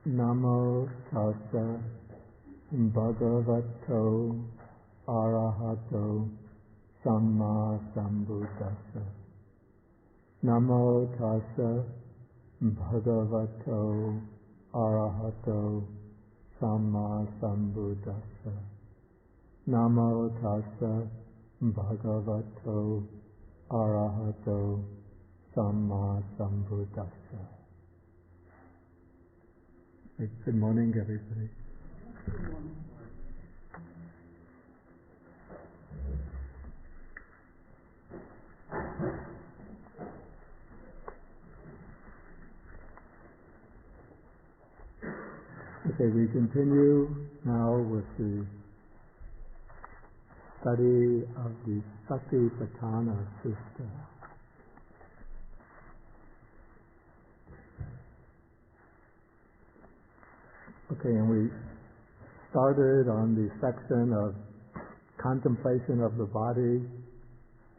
Namo tassa bhagavato arahato samma sambuddhassa. Namo tassa bhagavato arahato samma sambuddhassa. Namo tassa bhagavato arahato samma sambuddhassa. Good morning, everybody. Good morning. Okay, we continue now with the study of the Satipatthana Sutta. Okay, and we started on the section of contemplation of the body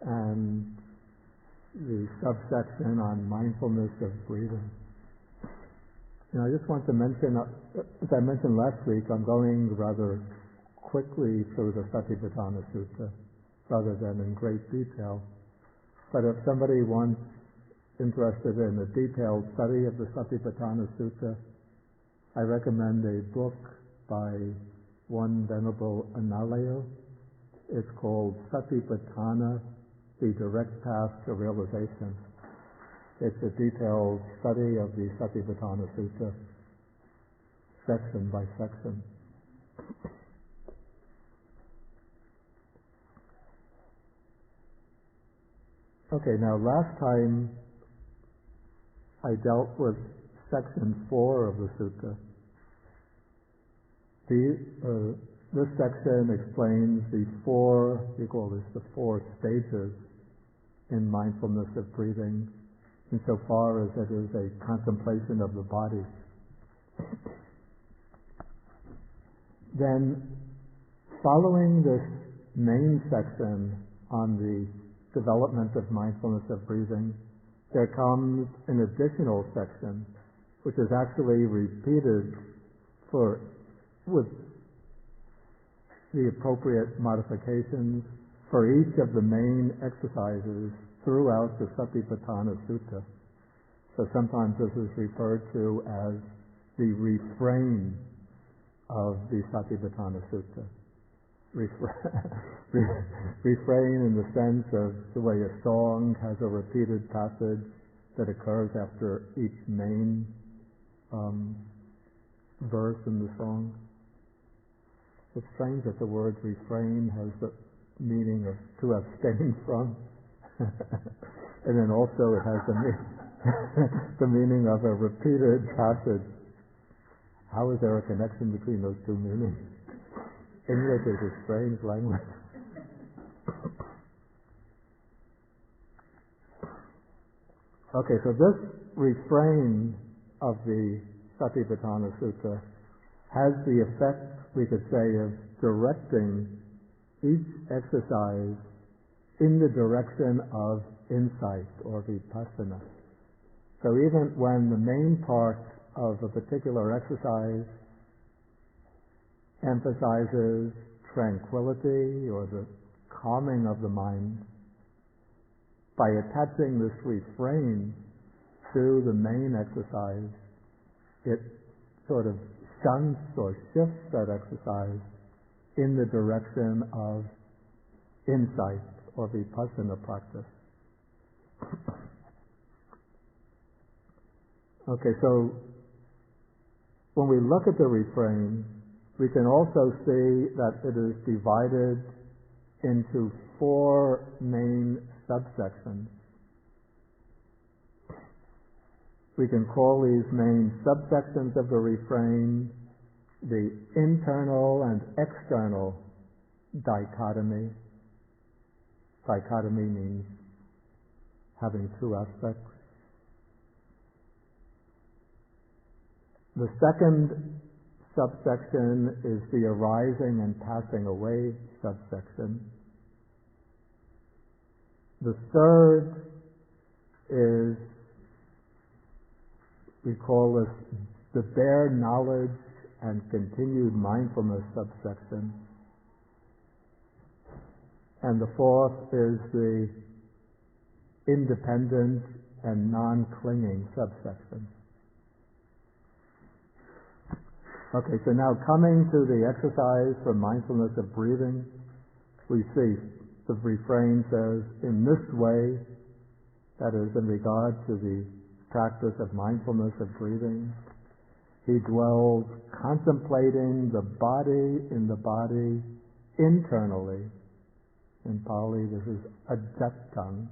and the subsection on mindfulness of breathing. And I just want to mention, as I mentioned last week, I'm going rather quickly through the Satipatthana Sutta rather than in great detail. But if somebody wants interested in a detailed study of the Satipatthana Sutta, I recommend a book by one Venerable Analayo. It's called Satipatthana, The Direct Path to Realization. It's a detailed study of the Satipatthana Sutta, section by section. Okay, now last time I dealt with section 4 of the sutta. This section explains the four stages in mindfulness of breathing, insofar as it is a contemplation of the body. Then, following this main section on the development of mindfulness of breathing, there comes an additional section, which is actually repeated with the appropriate modifications for each of the main exercises throughout the Satipatthana Sutta. So sometimes this is referred to as the refrain of the Satipatthana Sutta. Refrain in the sense of the way a song has a repeated passage that occurs after each main verse in the song. It's strange that the word refrain has the meaning of to abstain from, and then also it has the meaning of a repeated passage. How is there a connection between those two meanings? English is a strange language. Okay, so this refrain of the Satipatthana Sutta has the effect, we could say, of directing each exercise in the direction of insight or vipassana. So even when the main part of a particular exercise emphasizes tranquility or the calming of the mind, by attaching this refrain to the main exercise, it sort of shunts or shifts that exercise in the direction of insight or vipassana practice. Okay, so when we look at the refrain, we can also see that it is divided into four main subsections. We can call these main subsections of the refrain the internal and external dichotomy. Dichotomy means having two aspects. The second subsection is the arising and passing away subsection. The third is, we call this the bare knowledge and continued mindfulness subsection. And the fourth is the independent and non-clinging subsection. Okay, so now coming to the exercise for mindfulness of breathing, we see the refrain says, in this way, that is in regard to the practice of mindfulness of breathing, he dwells contemplating the body in the body internally. In Pali, this is ajatang.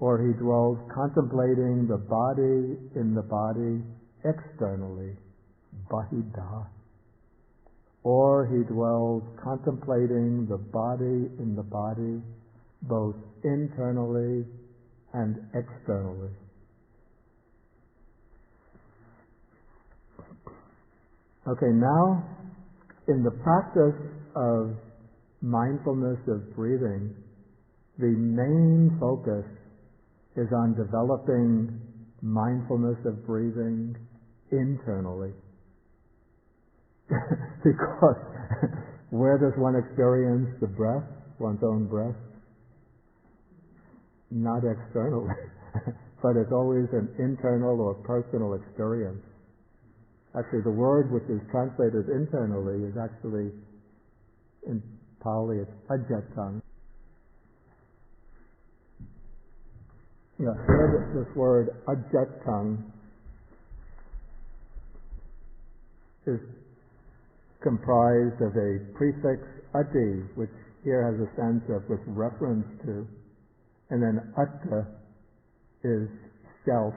Or he dwells contemplating the body in the body externally, bahida. Or he dwells contemplating the body in the body both internally and externally. Okay, now in the practice of mindfulness of breathing, the main focus is on developing mindfulness of breathing internally. Because where does one experience the breath, one's own breath? Not externally, but it's always an internal or personal experience. Actually, the word which is translated internally is actually, in Pali, it's ajatang. Yeah, here this word ajatang is comprised of a prefix adi, which here has a sense of with reference to, and then atta is self,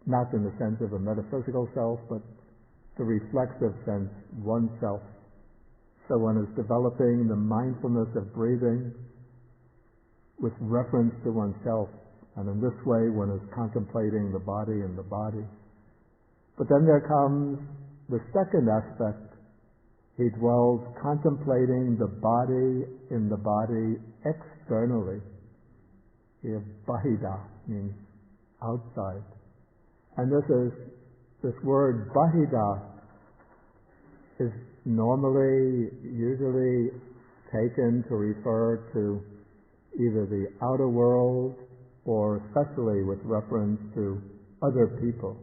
not in the sense of a metaphysical self, but the reflexive sense, oneself. So one is developing the mindfulness of breathing with reference to oneself, and in this way one is contemplating the body in the body. But then there comes the second aspect. He dwells contemplating the body in the body externally. Here, bahida means outside. And this word bahida is usually taken to refer to either the outer world or especially with reference to other people.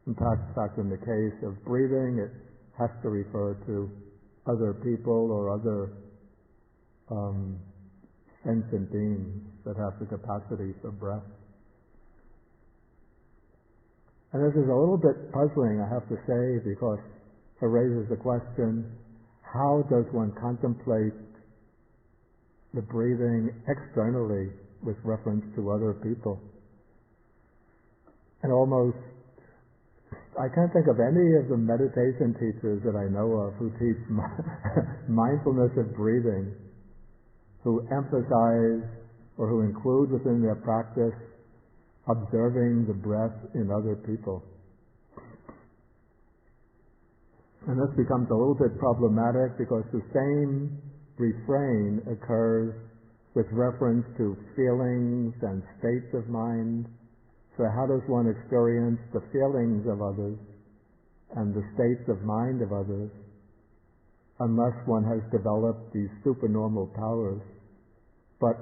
In fact, in the case of breathing, it has to refer to other people or other sentient beings that have the capacity for breath. And this is a little bit puzzling, I have to say, because it raises the question, how does one contemplate the breathing externally with reference to other people? And almost, I can't think of any of the meditation teachers that I know of who teach mindfulness of breathing, who emphasize or who include within their practice observing the breath in other people. And this becomes a little bit problematic because the same refrain occurs with reference to feelings and states of mind. So how does one experience the feelings of others and the states of mind of others unless one has developed these supernormal powers? But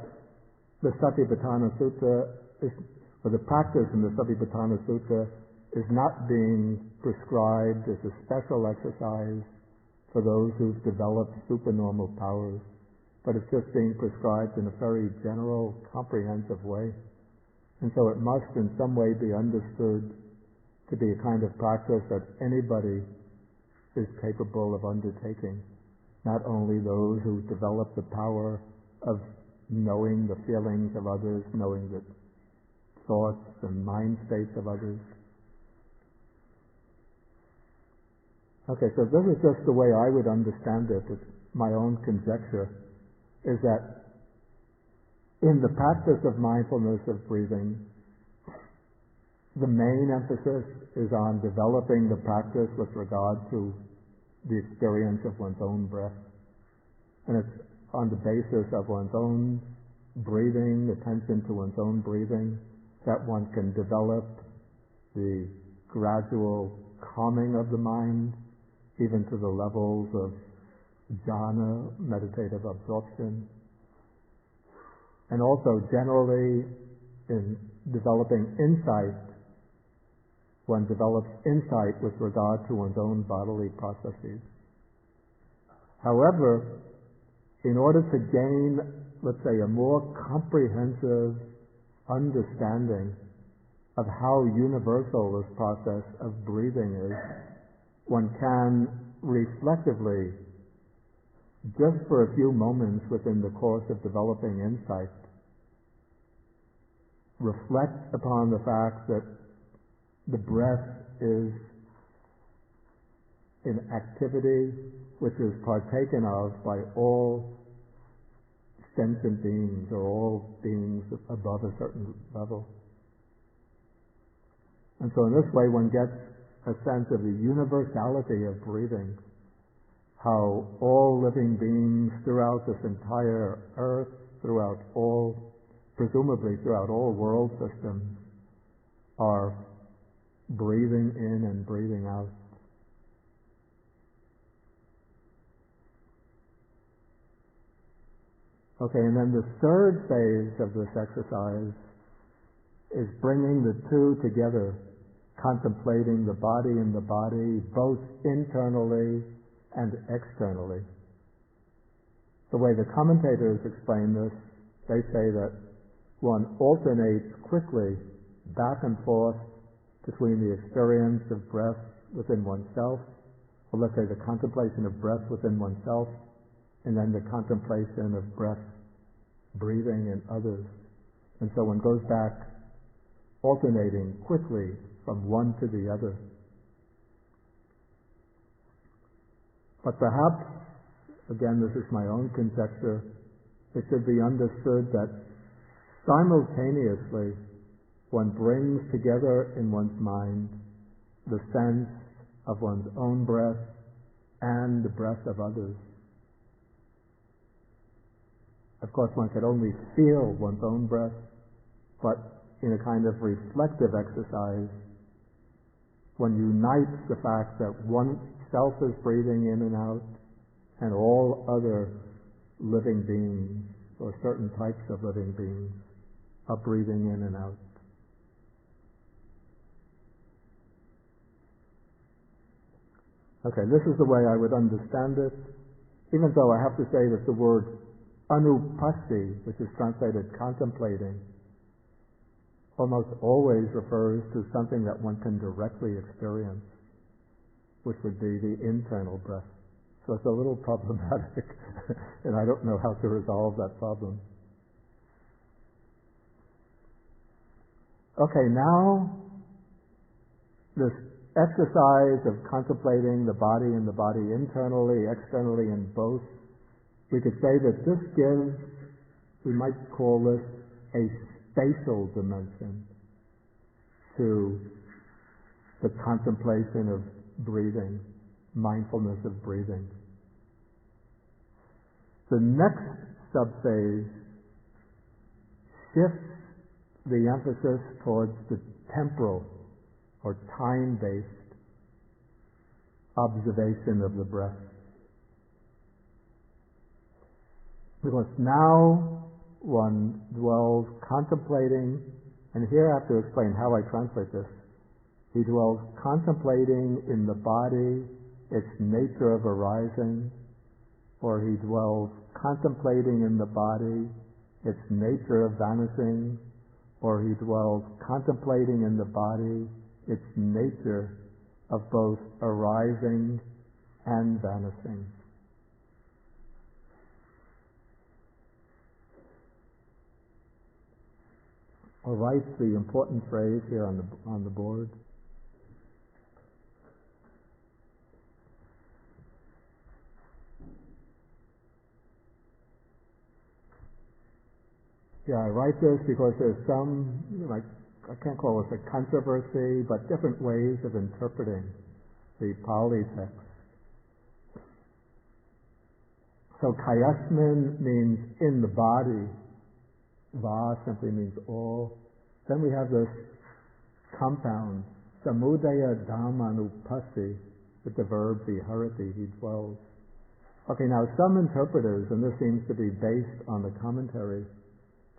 the Satipatthana Sutta or the practice in the Satipatthana Sutta is not being prescribed as a special exercise for those who've developed supernormal powers, but it's just being prescribed in a very general, comprehensive way. And so it must in some way be understood to be a kind of practice that anybody is capable of undertaking, not only those who develop the power of knowing the feelings of others, knowing the thoughts and mind states of others. Okay, so this is just the way I would understand it. It's my own conjecture, is that in the practice of mindfulness of breathing, the main emphasis is on developing the practice with regard to the experience of one's own breath. And it's on the basis of one's own breathing, attention to one's own breathing, that one can develop the gradual calming of the mind, even to the levels of jhana, meditative absorption, and also generally in developing insight, one develops insight with regard to one's own bodily processes. However, in order to gain, let's say, a more comprehensive understanding of how universal this process of breathing is, one can reflectively, just for a few moments within the course of developing insight, reflect upon the fact that the breath is an activity which is partaken of by all sentient beings, or all beings above a certain level. And so in this way one gets a sense of the universality of breathing, how all living beings throughout this entire earth, presumably throughout all world systems, are breathing in and breathing out. Okay, and then the third phase of this exercise is bringing the two together, contemplating the body and the body, both internally and externally. The way the commentators explain this, they say that one alternates quickly back and forth between the experience of breath within oneself, or let's say the contemplation of breath within oneself, and then the contemplation of breath breathing in others. And so one goes back alternating quickly from one to the other. But perhaps, again, this is my own conjecture, it should be understood that simultaneously one brings together in one's mind the sense of one's own breath and the breath of others. Of course, one could only feel one's own breath, but in a kind of reflective exercise, one unites the fact that oneself is breathing in and out, and all other living beings, or certain types of living beings, are breathing in and out. Okay, this is the way I would understand it, even though I have to say that the word anupasti, which is translated contemplating, almost always refers to something that one can directly experience, which would be the internal breath. So it's a little problematic, and I don't know how to resolve that problem. Okay, now this exercise of contemplating the body and the body internally, externally, and both, we could say that this gives, we might call this a spatial dimension to the contemplation of breathing, mindfulness of breathing. The next subphase shifts the emphasis towards the temporal or time-based observation of the breath. Because now one dwells contemplating, and here I have to explain how I translate this. He dwells contemplating in the body, its nature of arising, or he dwells contemplating in the body, its nature of vanishing, or he dwells contemplating in the body, its nature of both arising and vanishing. I'll write the important phrase here on the board. Yeah, I write this because there's some, like, I can't call this a controversy, but different ways of interpreting the Pali text. So kayasmin means in the body. Va simply means all. Then we have this compound, samudaya dhammanupassi, with the verb viharati, he dwells. Okay, now some interpreters, and this seems to be based on the commentary,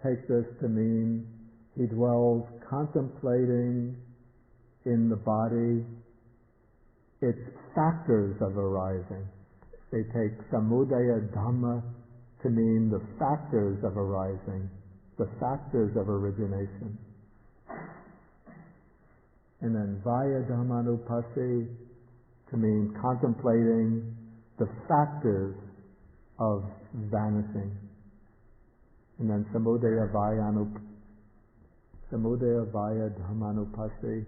take this to mean he dwells contemplating in the body its factors of arising. They take samudaya dhamma to mean the factors of arising, the factors of origination. And then vaya dhammanupassi to mean contemplating the factors of vanishing. And then samudaya vaya dhammanupassi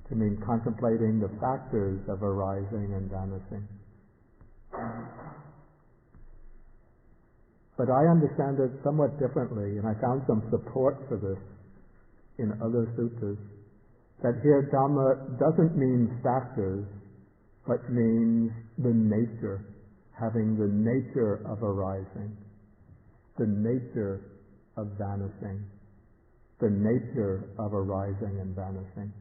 to mean contemplating the factors of arising and vanishing. But I understand it somewhat differently, and I found some support for this in other suttas, that here Dhamma doesn't mean factors, but means the nature, having the nature of arising, the nature of vanishing, the nature of arising and vanishing.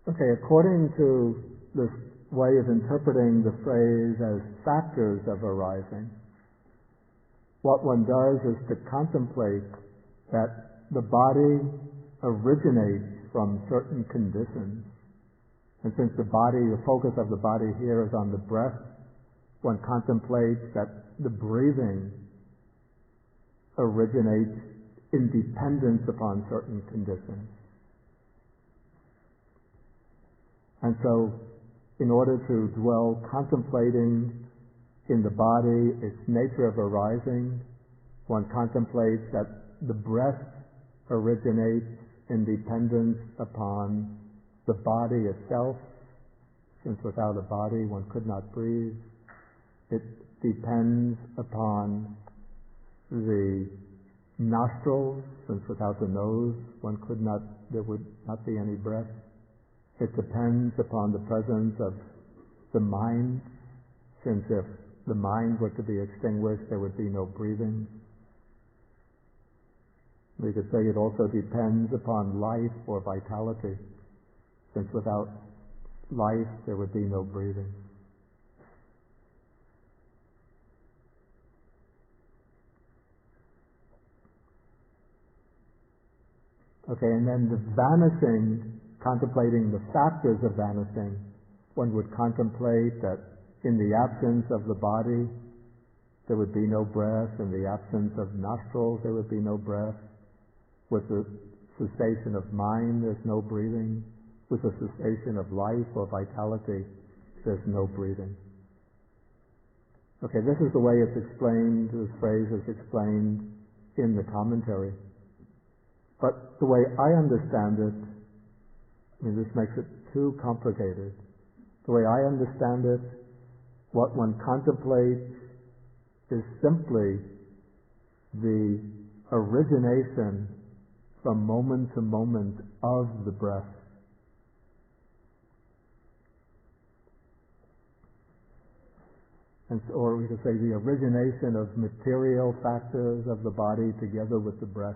Okay, according to this way of interpreting the phrase as factors of arising, what one does is to contemplate that the body originates from certain conditions. And since the focus of the body here is on the breath, one contemplates that the breathing originates in dependence upon certain conditions. And so, in order to dwell contemplating in the body, its nature of arising, one contemplates that the breath originates in dependence upon the body itself, since without a body one could not breathe. It depends upon the nostrils, since without the nose there would not be any breath. It depends upon the presence of the mind, since if the mind were to be extinguished, there would be no breathing. We could say it also depends upon life or vitality, since without life, there would be no breathing. Okay, and then the vanishing, contemplating the factors of vanishing, one would contemplate that in the absence of the body, there would be no breath. In the absence of nostrils, there would be no breath. With the cessation of mind, there's no breathing. With the cessation of life or vitality, there's no breathing. Okay, this is the way it's explained, this phrase is explained in the commentary. But the way I understand it, this makes it too complicated. The way I understand it, what one contemplates is simply the origination from moment to moment of the breath. Or we could say the origination of material factors of the body together with the breath.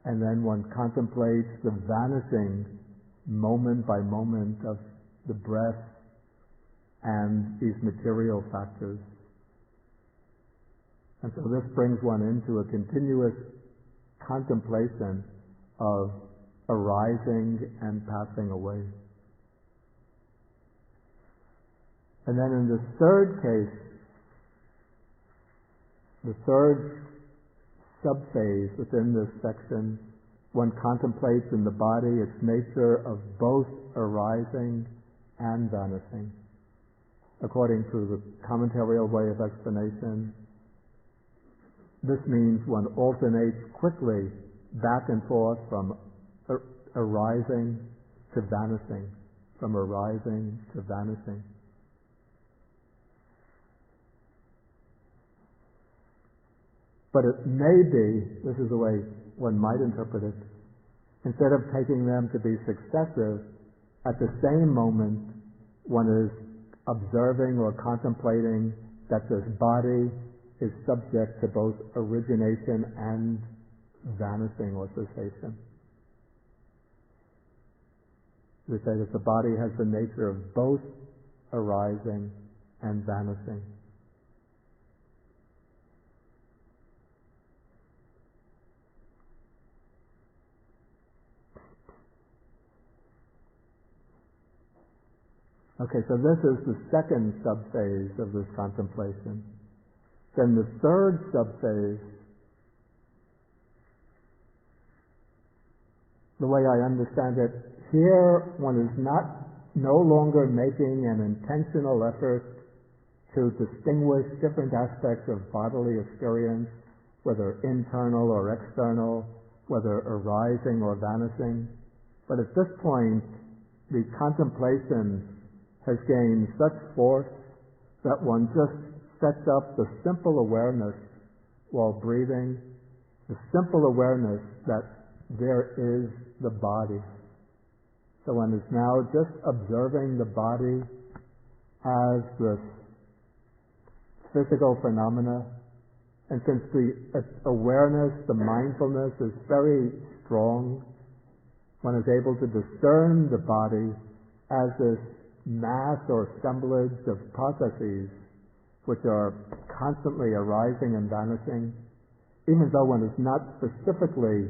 And then one contemplates the vanishing moment by moment of the breath and these material factors. And so this brings one into a continuous contemplation of arising and passing away. And then in the third case, the third subphase within this section, one contemplates in the body its nature of both arising and vanishing. According to the commentarial way of explanation, this means one alternates quickly back and forth from arising to vanishing, from arising to vanishing. But it may be, this is the way one might interpret it, instead of taking them to be successive, at the same moment one is observing or contemplating that this body is subject to both origination and vanishing or cessation. We say that the body has the nature of both arising and vanishing. Okay, so this is the second subphase of this contemplation. Then the third subphase, the way I understand it, here one is no longer making an intentional effort to distinguish different aspects of bodily experience, whether internal or external, whether arising or vanishing. But at this point, the contemplation has gained such force that one just sets up the simple awareness while breathing, the simple awareness that there is the body. So one is now just observing the body as this physical phenomena, and since the awareness, the mindfulness is very strong, one is able to discern the body as this mass or assemblage of processes which are constantly arising and vanishing, even though one is not specifically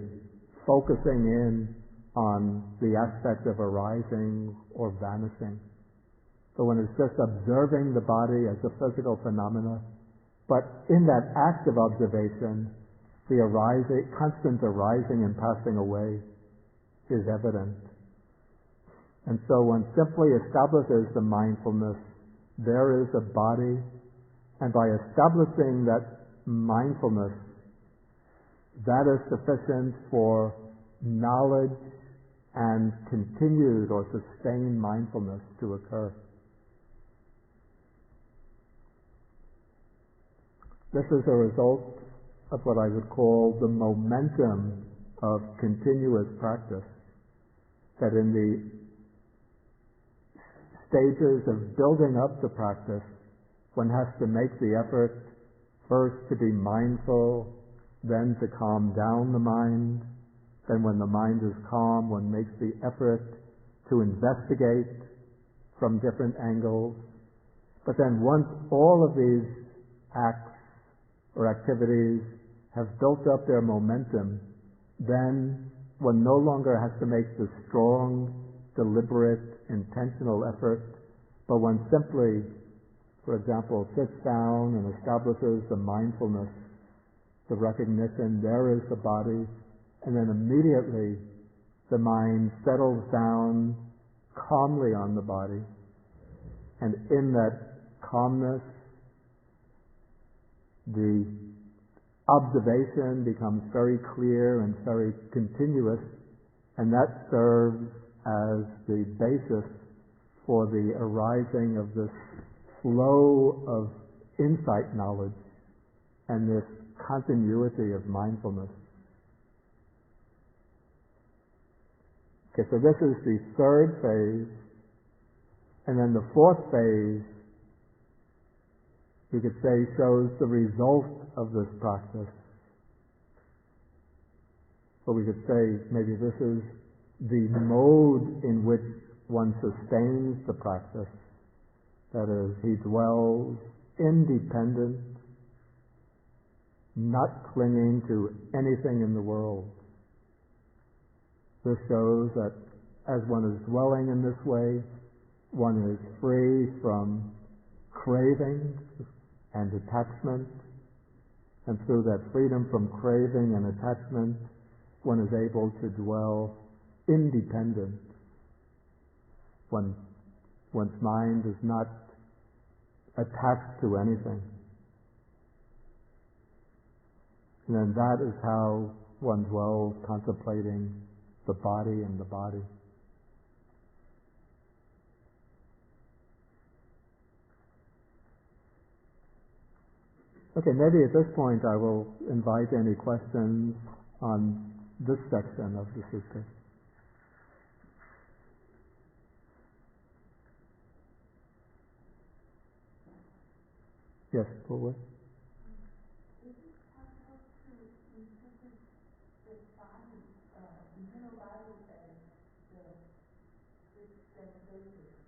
focusing in on the aspect of arising or vanishing. So one is just observing the body as a physical phenomena, but in that act of observation, the constant arising and passing away is evident. And so one simply establishes the mindfulness, there is a body, and by establishing that mindfulness, that is sufficient for knowledge and continued or sustained mindfulness to occur. This is a result of what I would call the momentum of continuous practice, that in the stages of building up the practice, one has to make the effort first to be mindful, then to calm down the mind. Then when the mind is calm, one makes the effort to investigate from different angles. But then once all of these acts or activities have built up their momentum, then one no longer has to make the strong, deliberate, intentional effort, but one simply, for example, sits down and establishes the mindfulness, the recognition, there is the body, and then immediately the mind settles down calmly on the body, and in that calmness, the observation becomes very clear and very continuous, and that serves as the basis for the arising of this flow of insight knowledge and this continuity of mindfulness. Okay, so this is the third phase, and then the fourth phase, we could say, shows the result of this practice. So we could say maybe this is the mode in which one sustains the practice. That is, he dwells independent, not clinging to anything in the world. This shows that as one is dwelling in this way, one is free from craving and attachment, and through that freedom from craving and attachment, one is able to dwell independent. One's mind is not attached to anything. And then that is how one dwells contemplating the body and the body. Okay, maybe at this point I will invite any questions on this section of the sutta. Yes, forward. Is it possible to interpret the body, internal body as the six sensations,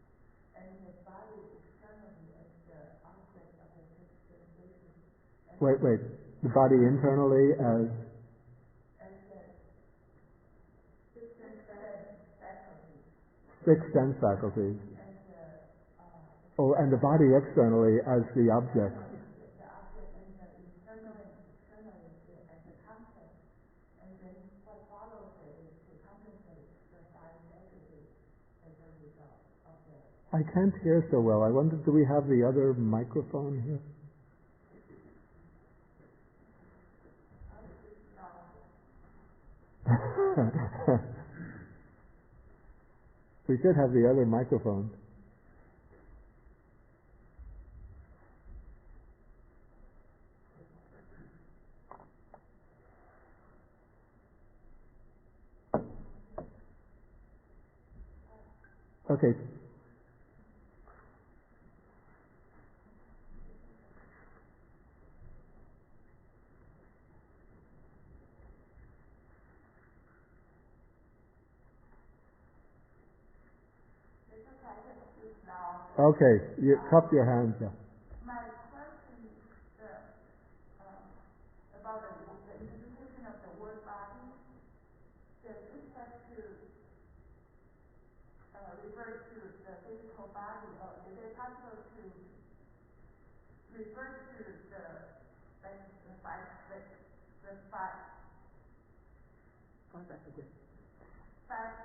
and the body externally as the object of the six sensations? Wait. The body internally as the six sense faculties. Six sense faculties. And And the body externally as the object. the object, and the externally as the concept. And then what follows is to contemplate the five faculties as a result of the. I can't hear so well. I wonder, do we have the other microphone here? We should have the other microphone. Okay. Okay, you cup your hands. Yeah. My question is about the interpretation of the word body. Does this have to refer to the physical body, or is it possible to refer to the five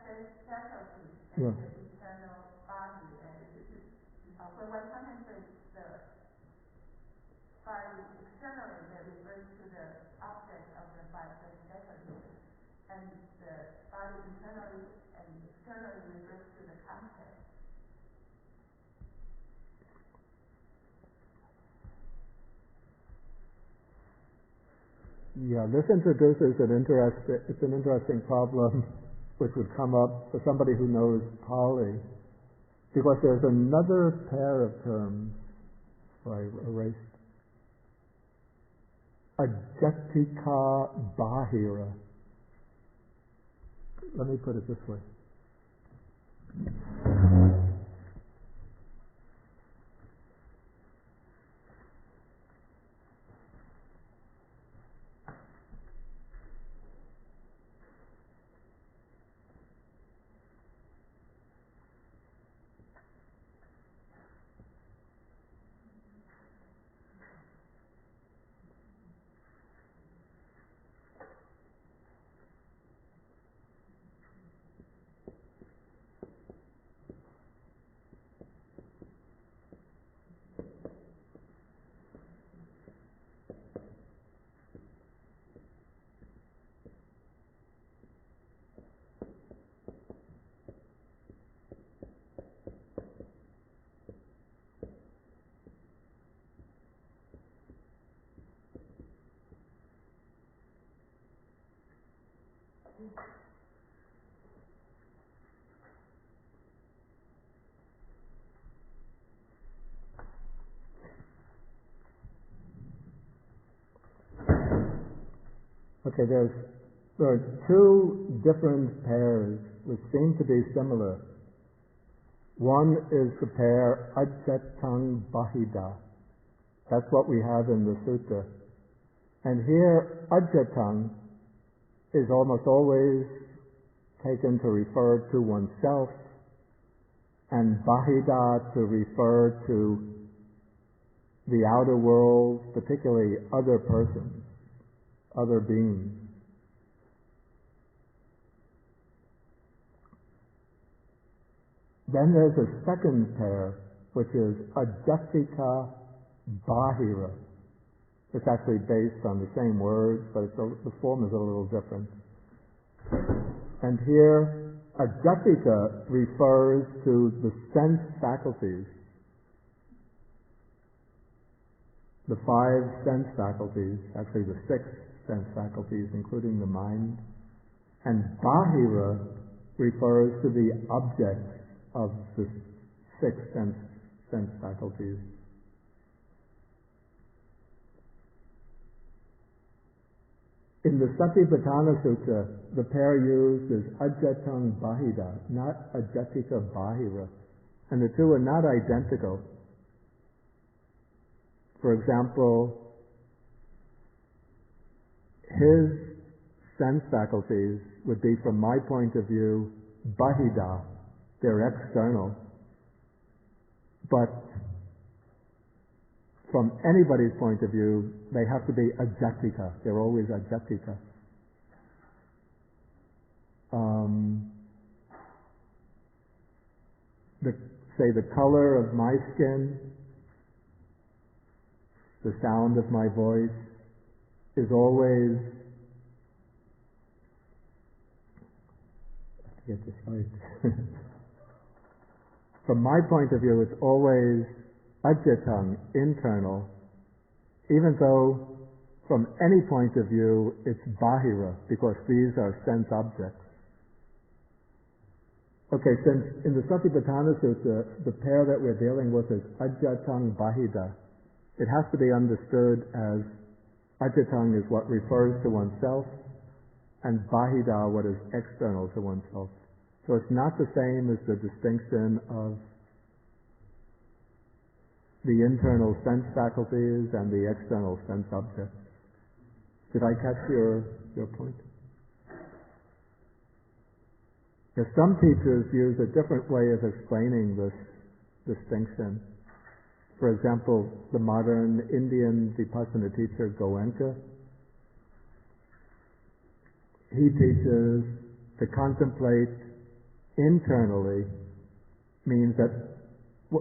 sense faculties as Yeah. the internal body, and when one contemplates the body externally, that refers to the object of the five sense faculties, and the body internally and externally refers to the concept. Yeah, this introduces an interesting problem which would come up for somebody who knows Pali, because there's another pair of terms I erased. Ajatika bahira. Let me put it this way. Okay, there are two different pairs which seem to be similar. One is the pair ajatang bahida. That's what we have in the sutta. And here, ajatang is almost always taken to refer to oneself, and bahida to refer to the outer world, particularly other persons, other beings. Then there's a second pair, which is ajatika bahira. It's actually based on the same words, but the form is a little different. And here, ajatika refers to the sense faculties. the 5 sense faculties, actually the 6 sense faculties, including the mind. And bahira refers to the objects of the 6 sense faculties. In the Satipatthana Sutta, the pair used is ajatang bahida, not ajatika bahira. And the two are not identical. For example, his sense faculties would be, from my point of view, bahida. They're external. But from anybody's point of view, they have to be ajatika. They're always ajatika. Say the color of my skin, the sound of my voice is always, I have to get this right. From my point of view, it's always ajatang, internal, even though from any point of view it's bahira, because these are sense objects. Okay, since in the Satipatthana Sutta, the pair that we're dealing with is ajatang bahida, it has to be understood as ajatang is what refers to oneself, and bahida what is external to oneself. So it's not the same as the distinction of the internal sense faculties and the external sense objects. Did I catch your point? Because some teachers use a different way of explaining this distinction. For example, the modern Indian Vipassana teacher Goenka, he teaches to contemplate internally means that, the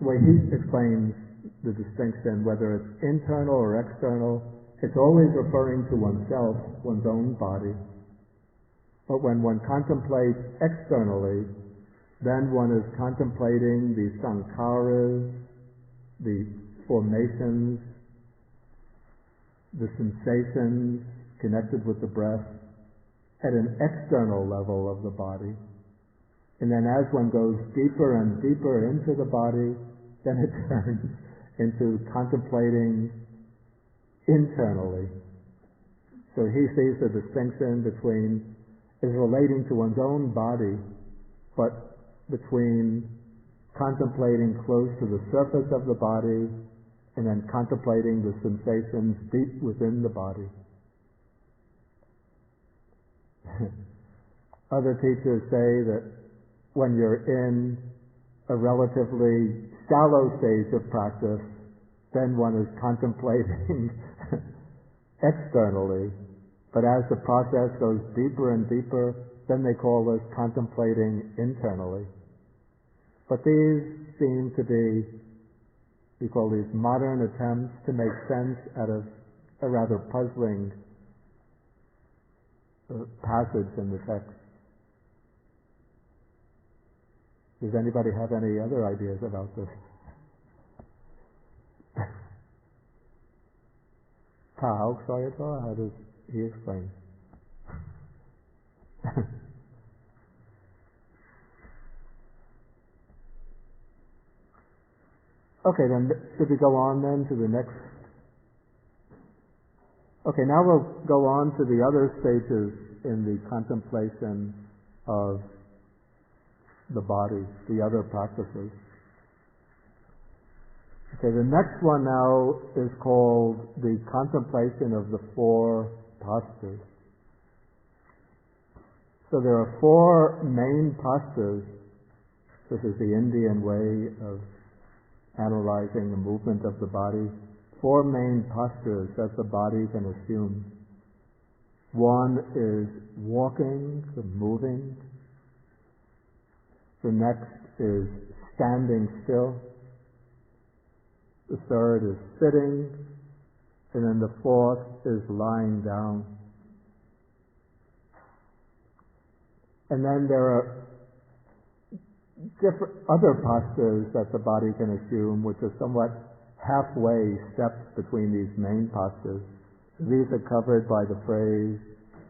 way he explains the distinction, whether it's internal or external, it's always referring to oneself, one's own body. But when one contemplates externally, then one is contemplating the sankharas, the formations, the sensations connected with the breath at an external level of the body. And then as one goes deeper and deeper into the body, then it turns into contemplating internally. So he sees the distinction between is relating to one's own body, but between contemplating close to the surface of the body and then contemplating the sensations deep within the body. Other teachers say that when you're in a relatively shallow stage of practice, then one is contemplating externally. But as the process goes deeper and deeper, then they call this contemplating internally. But these seem to be, we call these modern attempts to make sense out of a rather puzzling passage in the text. Does anybody have any other ideas about this? How does he explain? Okay, then should we go on then to the next? Okay, now we'll go on to the other stages in the contemplation of the body, the other practices. Okay, the next one now is called the contemplation of the 4 postures. So there are 4 main postures. This is the Indian way of analyzing the movement of the body. 4 main postures that the body can assume. One is walking, moving. The next is standing still. The third is sitting. And then the fourth is lying down. And then there are different other postures that the body can assume, which are somewhat halfway steps between these main postures. These are covered by the phrase,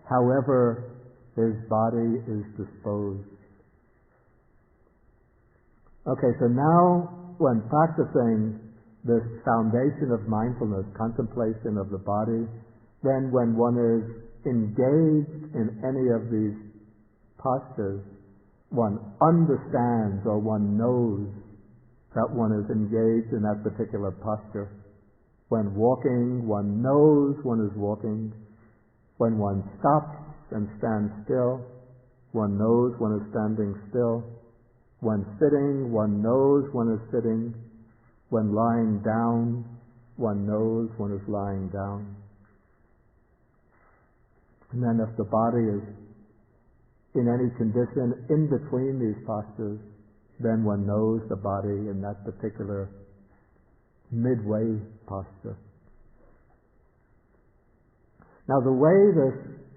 however his body is disposed. Okay, so now when practicing this foundation of mindfulness, contemplation of the body, then when one is engaged in any of these postures, one understands or one knows that one is engaged in that particular posture. When walking, one knows one is walking. When one stops and stands still, one knows one is standing still. When sitting, one knows one is sitting. When lying down, one knows one is lying down. And then if the body is in any condition in between these postures, then one knows the body in that particular midway posture. Now the way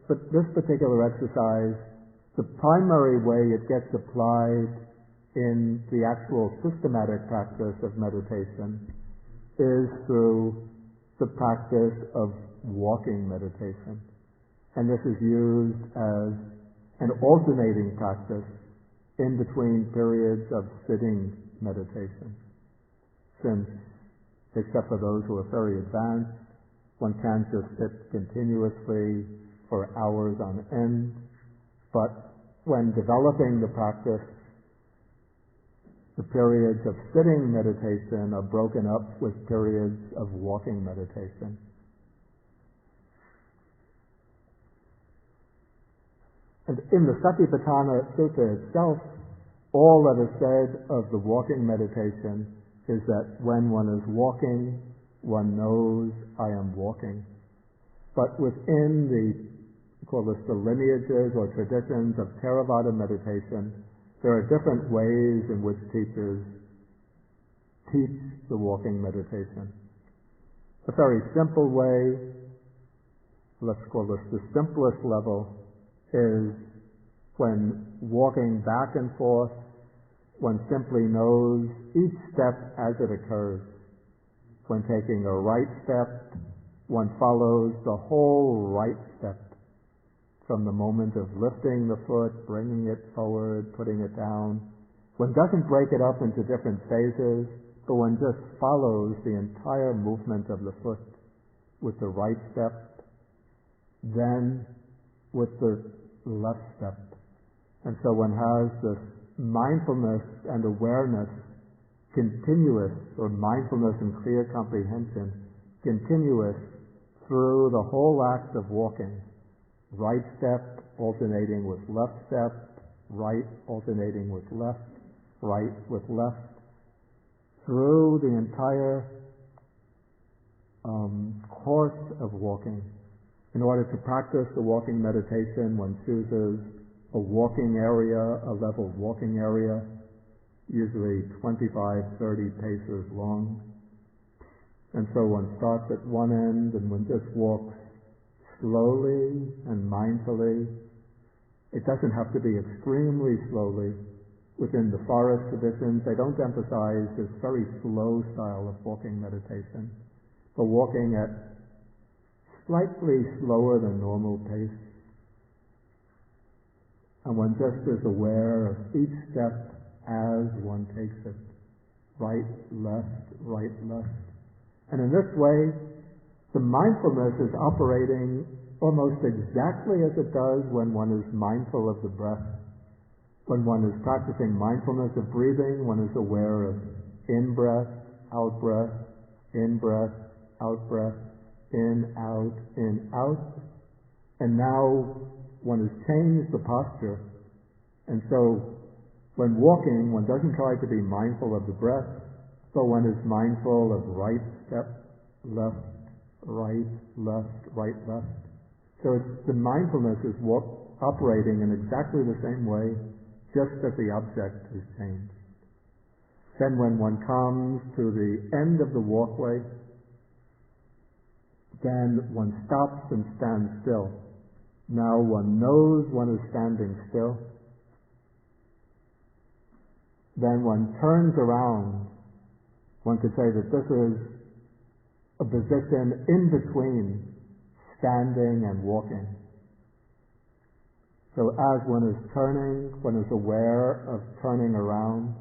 this particular exercise, the primary way it gets applied in the actual systematic practice of meditation is through the practice of walking meditation. And this is used as an alternating practice in between periods of sitting meditation. Since, except for those who are very advanced, one can't just sit continuously for hours on end. But when developing the practice, the periods of sitting meditation are broken up with periods of walking meditation. And in the Satipatthana Sutta itself, all that is said of the walking meditation is that when one is walking, one knows I am walking. But within we call this the lineages or traditions of Theravada meditation, there are different ways in which teachers teach the walking meditation. A very simple way, let's call this the simplest level, is when walking back and forth, one simply knows each step as it occurs. When taking a right step, one follows the whole right step from the moment of lifting the foot, bringing it forward, putting it down. One doesn't break it up into different phases, but one just follows the entire movement of the foot with the right step, then with the left step. And so one has this mindfulness and awareness continuous, or mindfulness and clear comprehension continuous through the whole act of walking. Right step alternating with left step, right alternating with left, right with left, through the entire course of walking. In order to practice the walking meditation, one chooses a walking area, a level walking area, usually 25-30 paces long. And so one starts at one end and one just walks slowly and mindfully. It doesn't have to be extremely slowly. Within the forest traditions, they don't emphasize this very slow style of walking meditation, but walking at slightly slower than normal pace. And one just is aware of each step as one takes it. Right, left, right, left. And in this way, the mindfulness is operating almost exactly as it does when one is mindful of the breath. When one is practicing mindfulness of breathing, one is aware of in-breath, out-breath, in-breath, out-breath, in, out. And now one has changed the posture. And so when walking, one doesn't try to be mindful of the breath, but one is mindful of right step, left, right, left, right, left. So the mindfulness is operating in exactly the same way, just that the object has changed. Then when one comes to the end of the walkway, then one stops and stands still. Now one knows one is standing still. Then one turns around. One could say that this is a position in between standing and walking. So as one is turning, one is aware of turning around.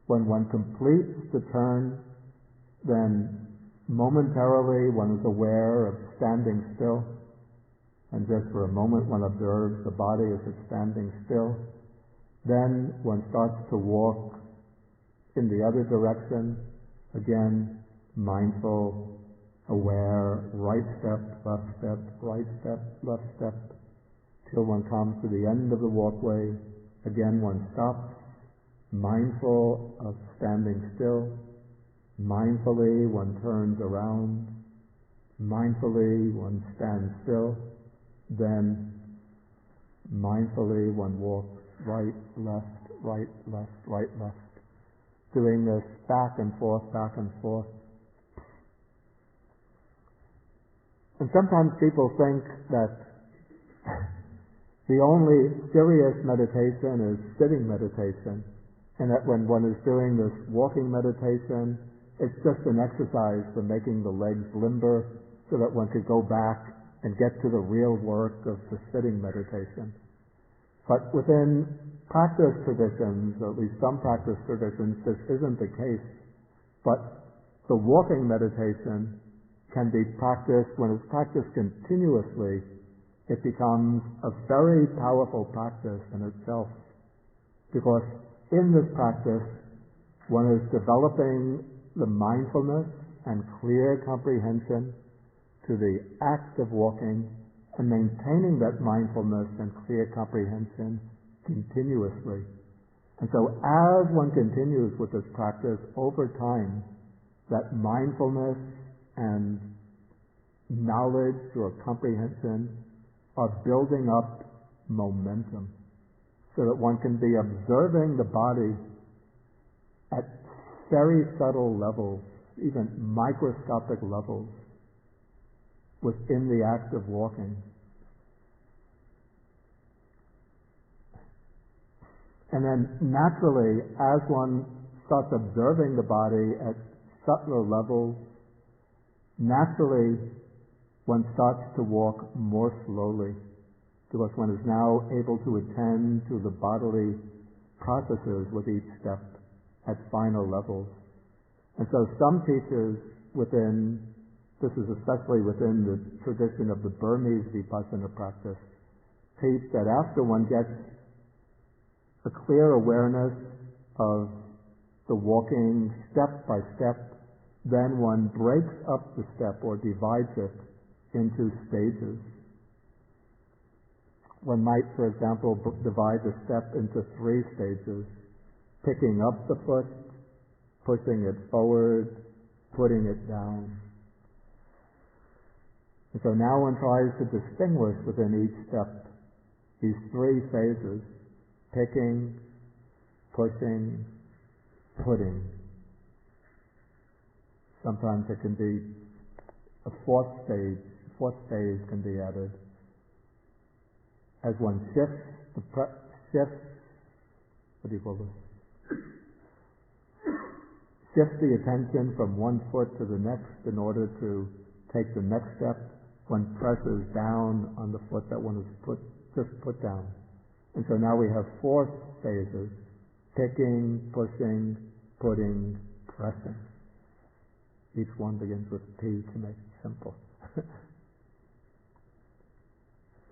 When one completes the turn, then momentarily one is aware of standing still. And just for a moment one observes the body as it's standing still. Then one starts to walk in the other direction. Again, mindful, aware, right step, left step, right step, left step, till one comes to the end of the walkway. Again, one stops, mindful of standing still. Mindfully, one turns around. Mindfully, one stands still. Then, mindfully, one walks right, left, right, left, right, left. Doing this back and forth, back and forth. And sometimes people think that the only serious meditation is sitting meditation, and that when one is doing this walking meditation, it's just an exercise for making the legs limber so that one could go back and get to the real work of the sitting meditation. But within practice traditions, or at least some practice traditions, this isn't the case. But the walking meditation can be practiced. When it's practiced continuously, it becomes a very powerful practice in itself. Because in this practice, one is developing the mindfulness and clear comprehension to the act of walking, and maintaining that mindfulness and clear comprehension continuously. And so as one continues with this practice over time, that mindfulness and knowledge or comprehension are building up momentum, so that one can be observing the body at very subtle levels, even microscopic levels, within the act of walking. And then naturally, as one starts observing the body at subtler levels, naturally one starts to walk more slowly, because one is now able to attend to the bodily processes with each step at finer levels. And so some teachers within, this is especially within the tradition of the Burmese Vipassana practice, teach that after one gets a clear awareness of the walking step by step, then one breaks up the step or divides it into stages. One might, for example, divide the step into 3 stages: picking up the foot, pushing it forward, putting it down. And so now one tries to distinguish within each step these 3 phases: picking, pushing, putting. Sometimes it can be a 4th stage. 4th phase can be added. As one shifts, shifts the attention from one foot to the next in order to take the next step, one presses down on the foot that one has just put down. And so now we have 4 phases: picking, pushing, putting, pressing. Each one begins with P to make it simple.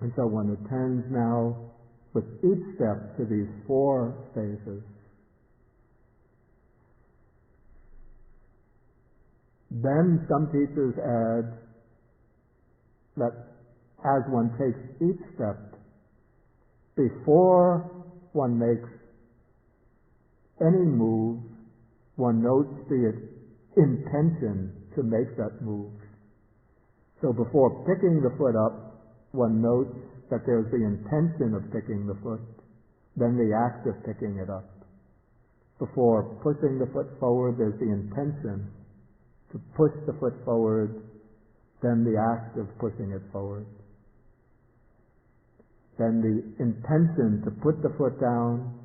And so one attends now with each step to these 4 phases. Then some teachers add that as one takes each step, before one makes any move, one notes the intention to make that move. So before picking the foot up, one notes that there's the intention of picking the foot, then the act of picking it up. Before pushing the foot forward, there's the intention to push the foot forward, then the act of pushing it forward. Then the intention to put the foot down,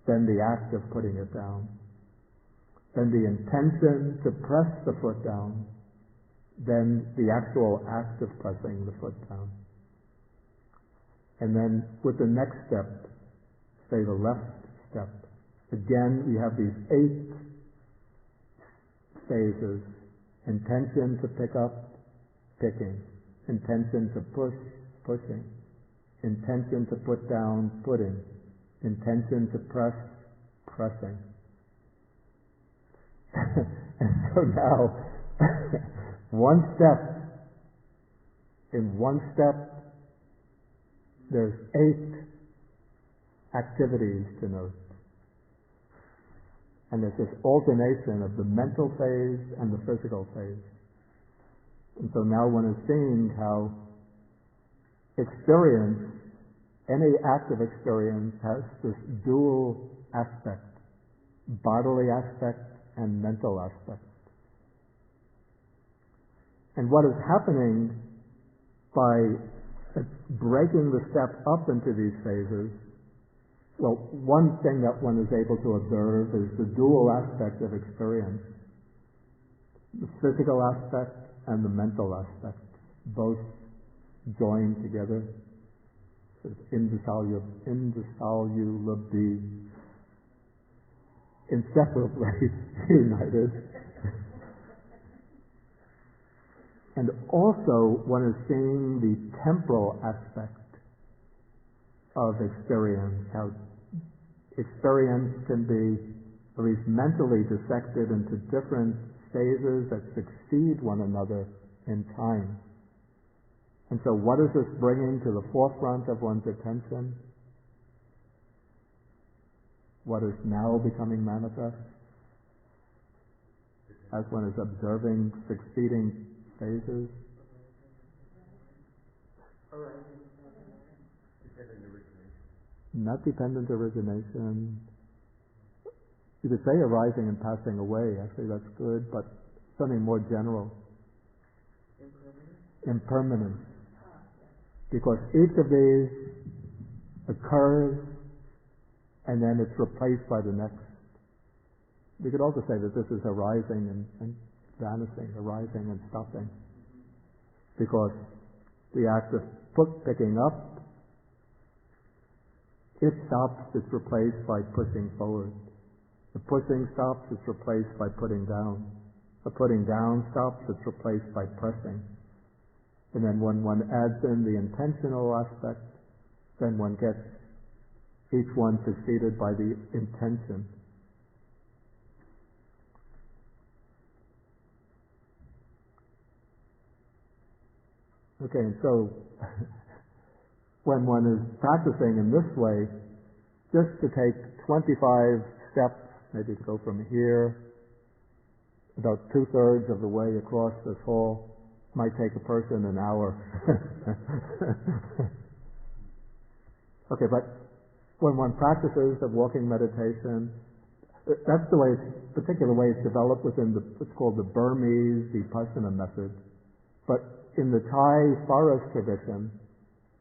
then the act of putting it down. Then the intention to press the foot down, then the actual act of pressing the foot down. And then with the next step, say the left step, again we have these 8 phases. Intention to pick up, picking. Intention to push, pushing. Intention to put down, putting. Intention to press, pressing. And so now, one step, in one step, there's 8 activities to note. And there's this alternation of the mental phase and the physical phase. And so now one is seeing how experience, any active experience, has this dual aspect, bodily aspect and mental aspect. And what is happening by breaking the step up into these phases, well, one thing that one is able to observe is the dual aspect of experience, the physical aspect and the mental aspect, both joined together, indissolubly, inseparably united. And also one is seeing the temporal aspect of experience, how experience can be at least mentally dissected into different phases that succeed one another in time. And so what is this bringing to the forefront of one's attention? What is now becoming manifest as one is observing succeeding phases? Not dependent origination. You could say arising and passing away. Actually, that's good, but something more general. Impermanence. Because each of these occurs and then it's replaced by the next. We could also say that this is arising and vanishing, arising and stopping. Because the act of picking up, it stops, it's replaced by pushing forward. The pushing stops, it's replaced by putting down. The putting down stops, it's replaced by pressing. And then when one adds in the intentional aspect, then one gets each one preceded by the intention. Okay, and so when one is practicing in this way, just to take 25 steps, maybe to go from here, about 2/3 of the way across this hall, might take a person an hour. Okay, but when one practices the walking meditation, that's the way, particular way it's developed within what's called the Burmese Vipassana method. But in the Thai forest tradition,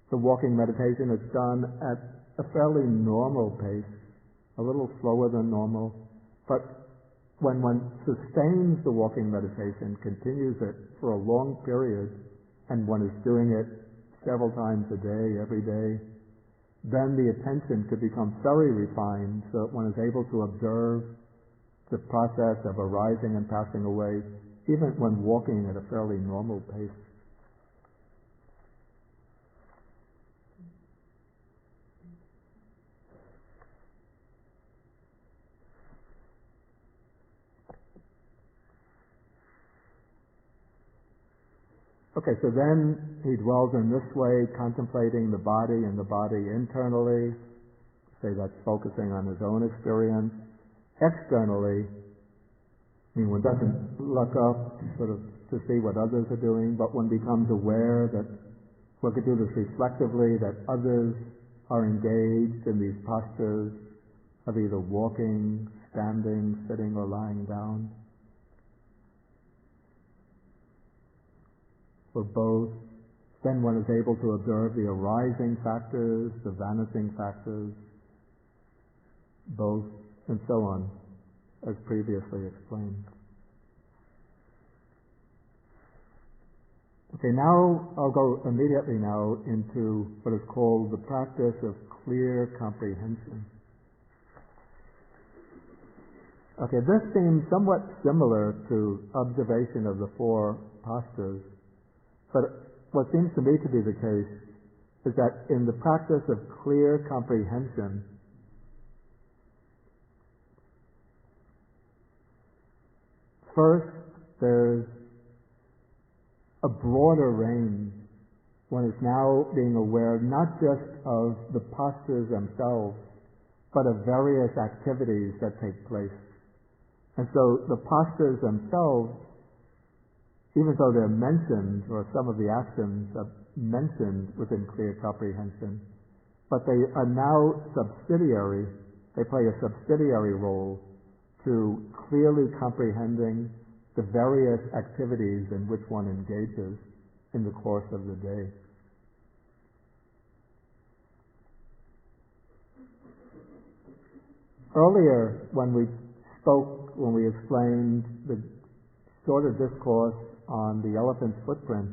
the walking meditation is done at a fairly normal pace, a little slower than normal. But when one sustains the walking meditation, continues it for a long period, and one is doing it several times a day, every day, then the attention could become very refined so that one is able to observe the process of arising and passing away, even when walking at a fairly normal pace. Okay, so then he dwells in this way, contemplating the body and the body internally. Say that's focusing on his own experience. Externally, I mean, one doesn't look up sort of to see what others are doing, but one becomes aware that one could do this reflectively, that others are engaged in these postures of either walking, standing, sitting, or lying down. Or both. Then one is able to observe the arising factors, the vanishing factors, both, and so on, as previously explained. Okay, now I'll go immediately now into what is called the practice of clear comprehension. Okay, this seems somewhat similar to observation of the four postures, but what seems to me to be the case is that in the practice of clear comprehension, first there's a broader range. One is now being aware not just of the postures themselves, but of various activities that take place. And so the postures themselves, even though they're mentioned, or some of the actions are mentioned within clear comprehension, but they are now subsidiary, they play a subsidiary role to clearly comprehending the various activities in which one engages in the course of the day. Earlier, when we explained the shorter discourse on the elephant's footprint,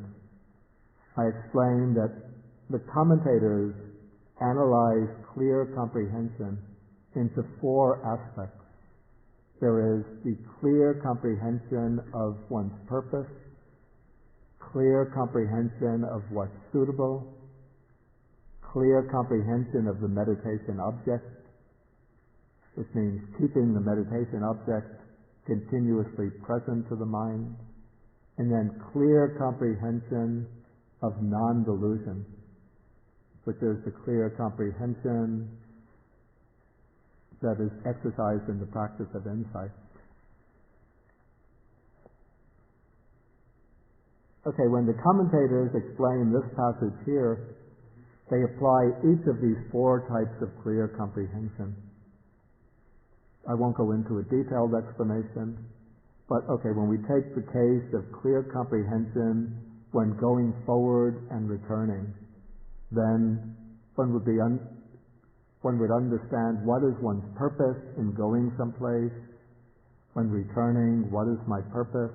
I explained that the commentators analyze clear comprehension into four aspects. There is the clear comprehension of one's purpose, clear comprehension of what's suitable, clear comprehension of the meditation object, which means keeping the meditation object continuously present to the mind, and then clear comprehension of non-delusion, which is the clear comprehension that is exercised in the practice of insight. Okay, when the commentators explain this passage here, they apply each of these four types of clear comprehension. I won't go into a detailed explanation, but okay, when we take the case of clear comprehension when going forward and returning, then one would understand what is one's purpose in going someplace. When returning, what is my purpose?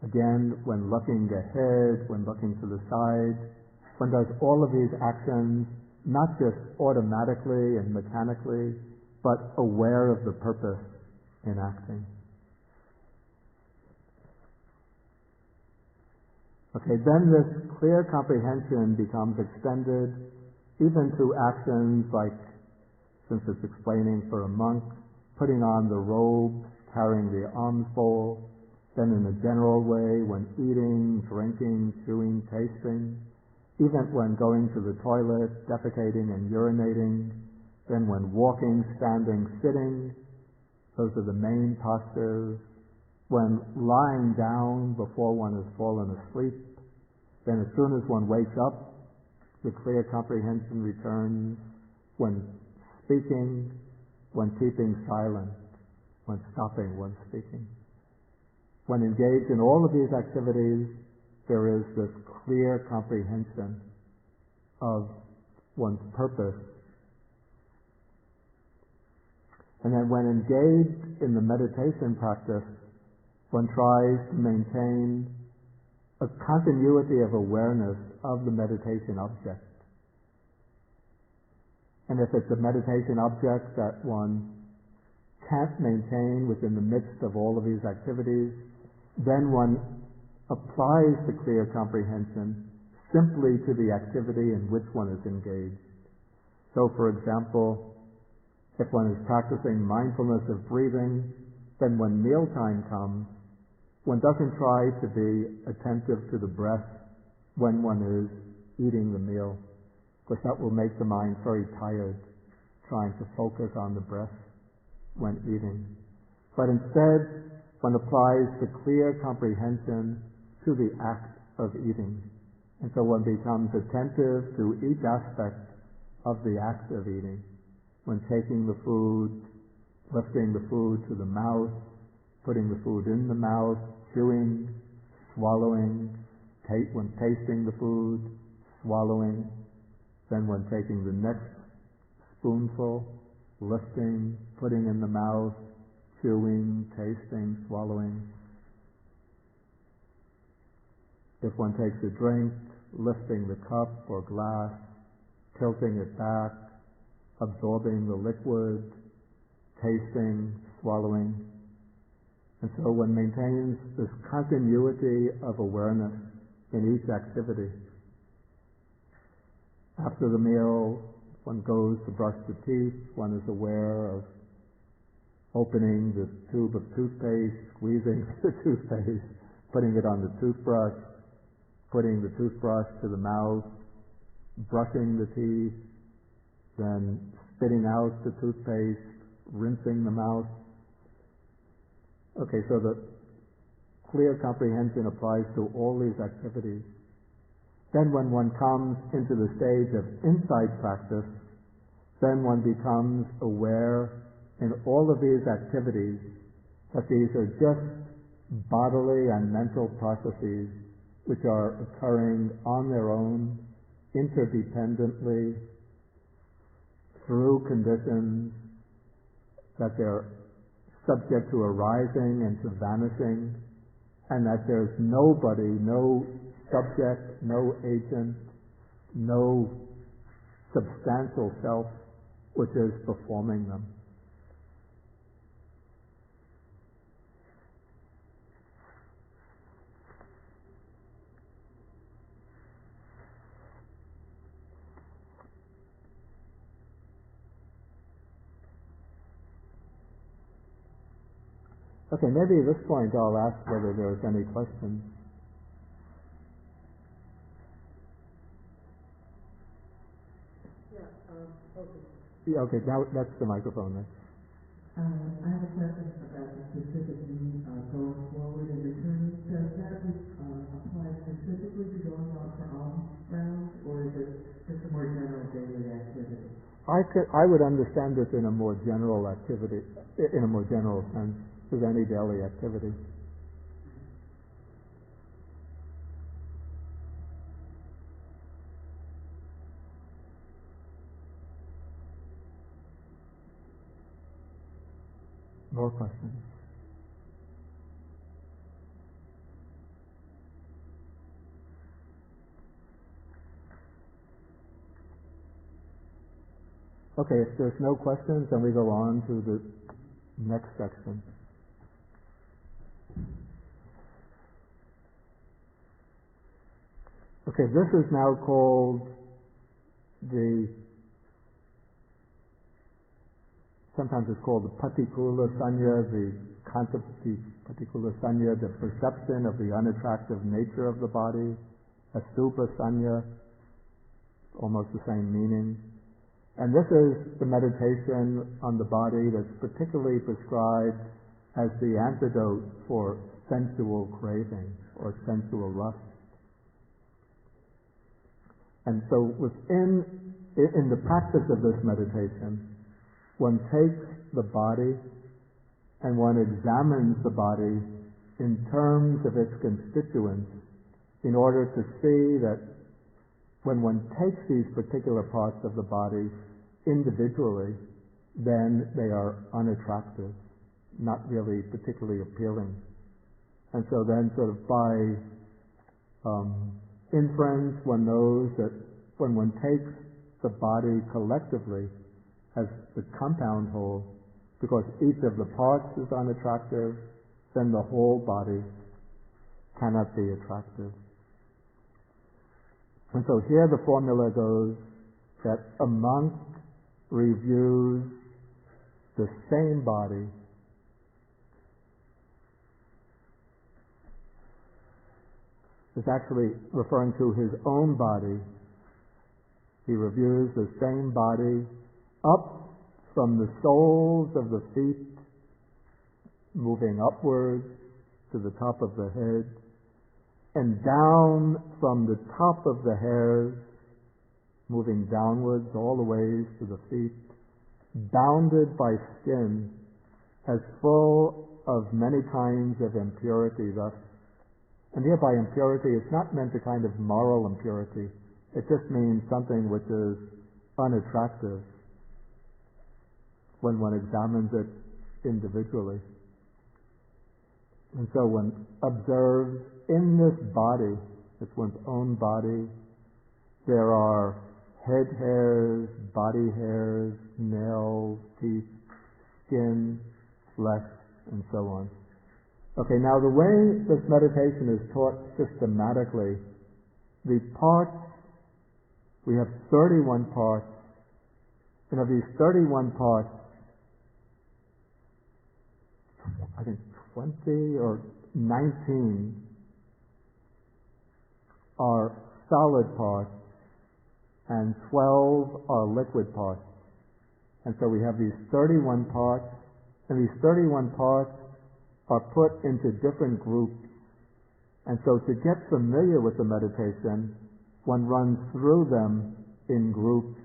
Again, when looking ahead, when looking to the side, one does all of these actions not just automatically and mechanically, but aware of the purpose in acting. Okay, then this clear comprehension becomes extended even to actions like, since it's explaining for a monk, putting on the robe, carrying the alms bowl, then in a general way when eating, drinking, chewing, tasting, even when going to the toilet, defecating and urinating, then when walking, standing, sitting, those are the main postures. When lying down before one has fallen asleep, then as soon as one wakes up, the clear comprehension returns. When speaking, when keeping silent, when stopping, when speaking. When engaged in all of these activities, there is this clear comprehension of one's purpose. And then when engaged in the meditation practice, one tries to maintain a continuity of awareness of the meditation object. And if it's a meditation object that one can't maintain within the midst of all of these activities, then one applies the clear comprehension simply to the activity in which one is engaged. So, for example, if one is practicing mindfulness of breathing, then when mealtime comes, one doesn't try to be attentive to the breath when one is eating the meal, because that will make the mind very tired, trying to focus on the breath when eating. But instead, one applies the clear comprehension to the act of eating. And so one becomes attentive to each aspect of the act of eating. When taking the food, lifting the food to the mouth, putting the food in the mouth, chewing, swallowing, when tasting the food, swallowing, then when taking the next spoonful, lifting, putting in the mouth, chewing, tasting, swallowing. If one takes a drink, lifting the cup or glass, tilting it back, absorbing the liquid, tasting, swallowing. And so one maintains this continuity of awareness in each activity. After the meal, one goes to brush the teeth, one is aware of opening the tube of toothpaste, squeezing the toothpaste, putting it on the toothbrush, putting the toothbrush to the mouth, brushing the teeth, then spitting out the toothpaste, rinsing the mouth. Okay, so the clear comprehension applies to all these activities. Then when one comes into the stage of insight practice, then one becomes aware in all of these activities that these are just bodily and mental processes which are occurring on their own, interdependently, through conditions, that they're subject to arising and to vanishing, and that there's nobody, no subject, no agent, no substantial self which is performing them. Okay, maybe at this point I'll ask whether there's any questions. Okay, now that's the microphone there. I have a question about the specific meaning of going forward and returning. Does that apply specifically to going out for alms rounds, or is it just a more general daily activity? I would understand this in a more general activity, in a more general sense, as any daily activity. More questions? Okay, if there's no questions, then we go on to the next section. Okay, this is now called sometimes it's called the Patikula Sanya, the Patikula Sanya, the perception of the unattractive nature of the body, Astupa Sanya, almost the same meaning. And this is the meditation on the body that's particularly prescribed as the antidote for sensual craving or sensual lust. And so in the practice of this meditation, one takes the body and one examines the body in terms of its constituents in order to see that when one takes these particular parts of the body individually, then they are unattractive, not really particularly appealing. And so then sort of by inference, one knows that when one takes the body collectively as the compound whole, because each of the parts is unattractive, then the whole body cannot be attractive. And so here the formula goes that a monk reviews the same body is actually referring to his own body. He reviews the same body up from the soles of the feet, moving upwards to the top of the head, and down from the top of the hairs, moving downwards all the ways to the feet, bounded by skin, as full of many kinds of impurity thus. And here by impurity, it's not meant a kind of moral impurity. It just means something which is unattractive when one examines it individually. And so one observes in this body It's one's own body. There are head hairs, body hairs, nails, teeth, skin, flesh, and so on. Okay, now the way this meditation is taught systematically, the parts, we have 31 parts, and of these 31 parts, I think 20 or 19 are solid parts, and 12 are liquid parts. And so we have these 31 parts, and these 31 parts are put into different groups. And so to get familiar with the meditation, one runs through them in groups,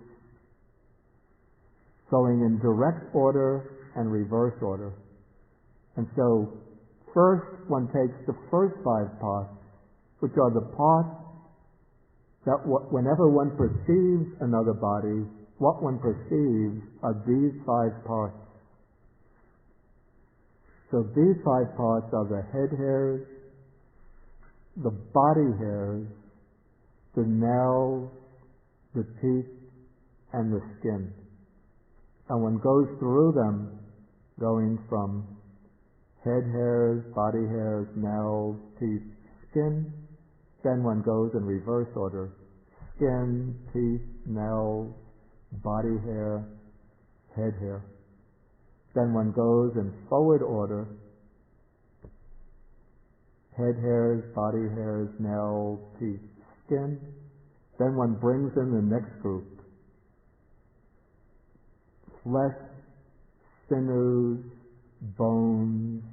going in direct order and reverse order. And so first one takes the first 5 parts, which are the parts that whenever one perceives another body, what one perceives are these 5 parts. So these 5 parts are the head hairs, the body hairs, the nails, the teeth, and the skin. And one goes through them, going from head hairs, body hairs, nails, teeth, skin. Then one goes in reverse order. Skin, teeth, nails, body hair, head hair. Then one goes in forward order. Head hairs, body hairs, nails, teeth, skin. Then one brings in the next group. Flesh, sinews, bones,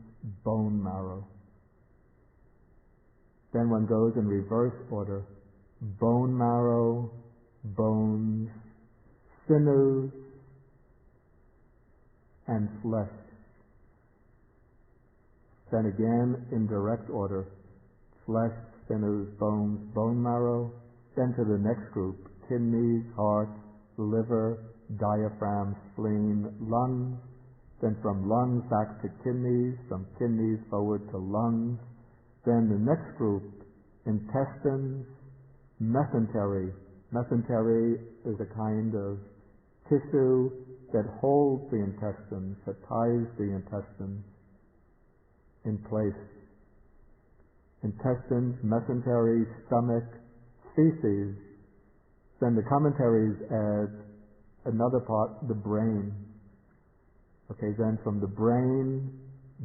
bone marrow. Then one goes in reverse order. Bone marrow, bones, sinews, and flesh. Then again in direct order. Flesh, sinews, bones, bone marrow. Then to the next group. Kidneys, heart, liver, diaphragm, spleen, lungs. Then from lungs back to kidneys, from kidneys forward to lungs. Then the next group, intestines, mesentery. Mesentery is a kind of tissue that holds the intestines, that ties the intestines in place. Intestines, mesentery, stomach, feces. Then the commentaries add another part, the brain. Okay, then from the brain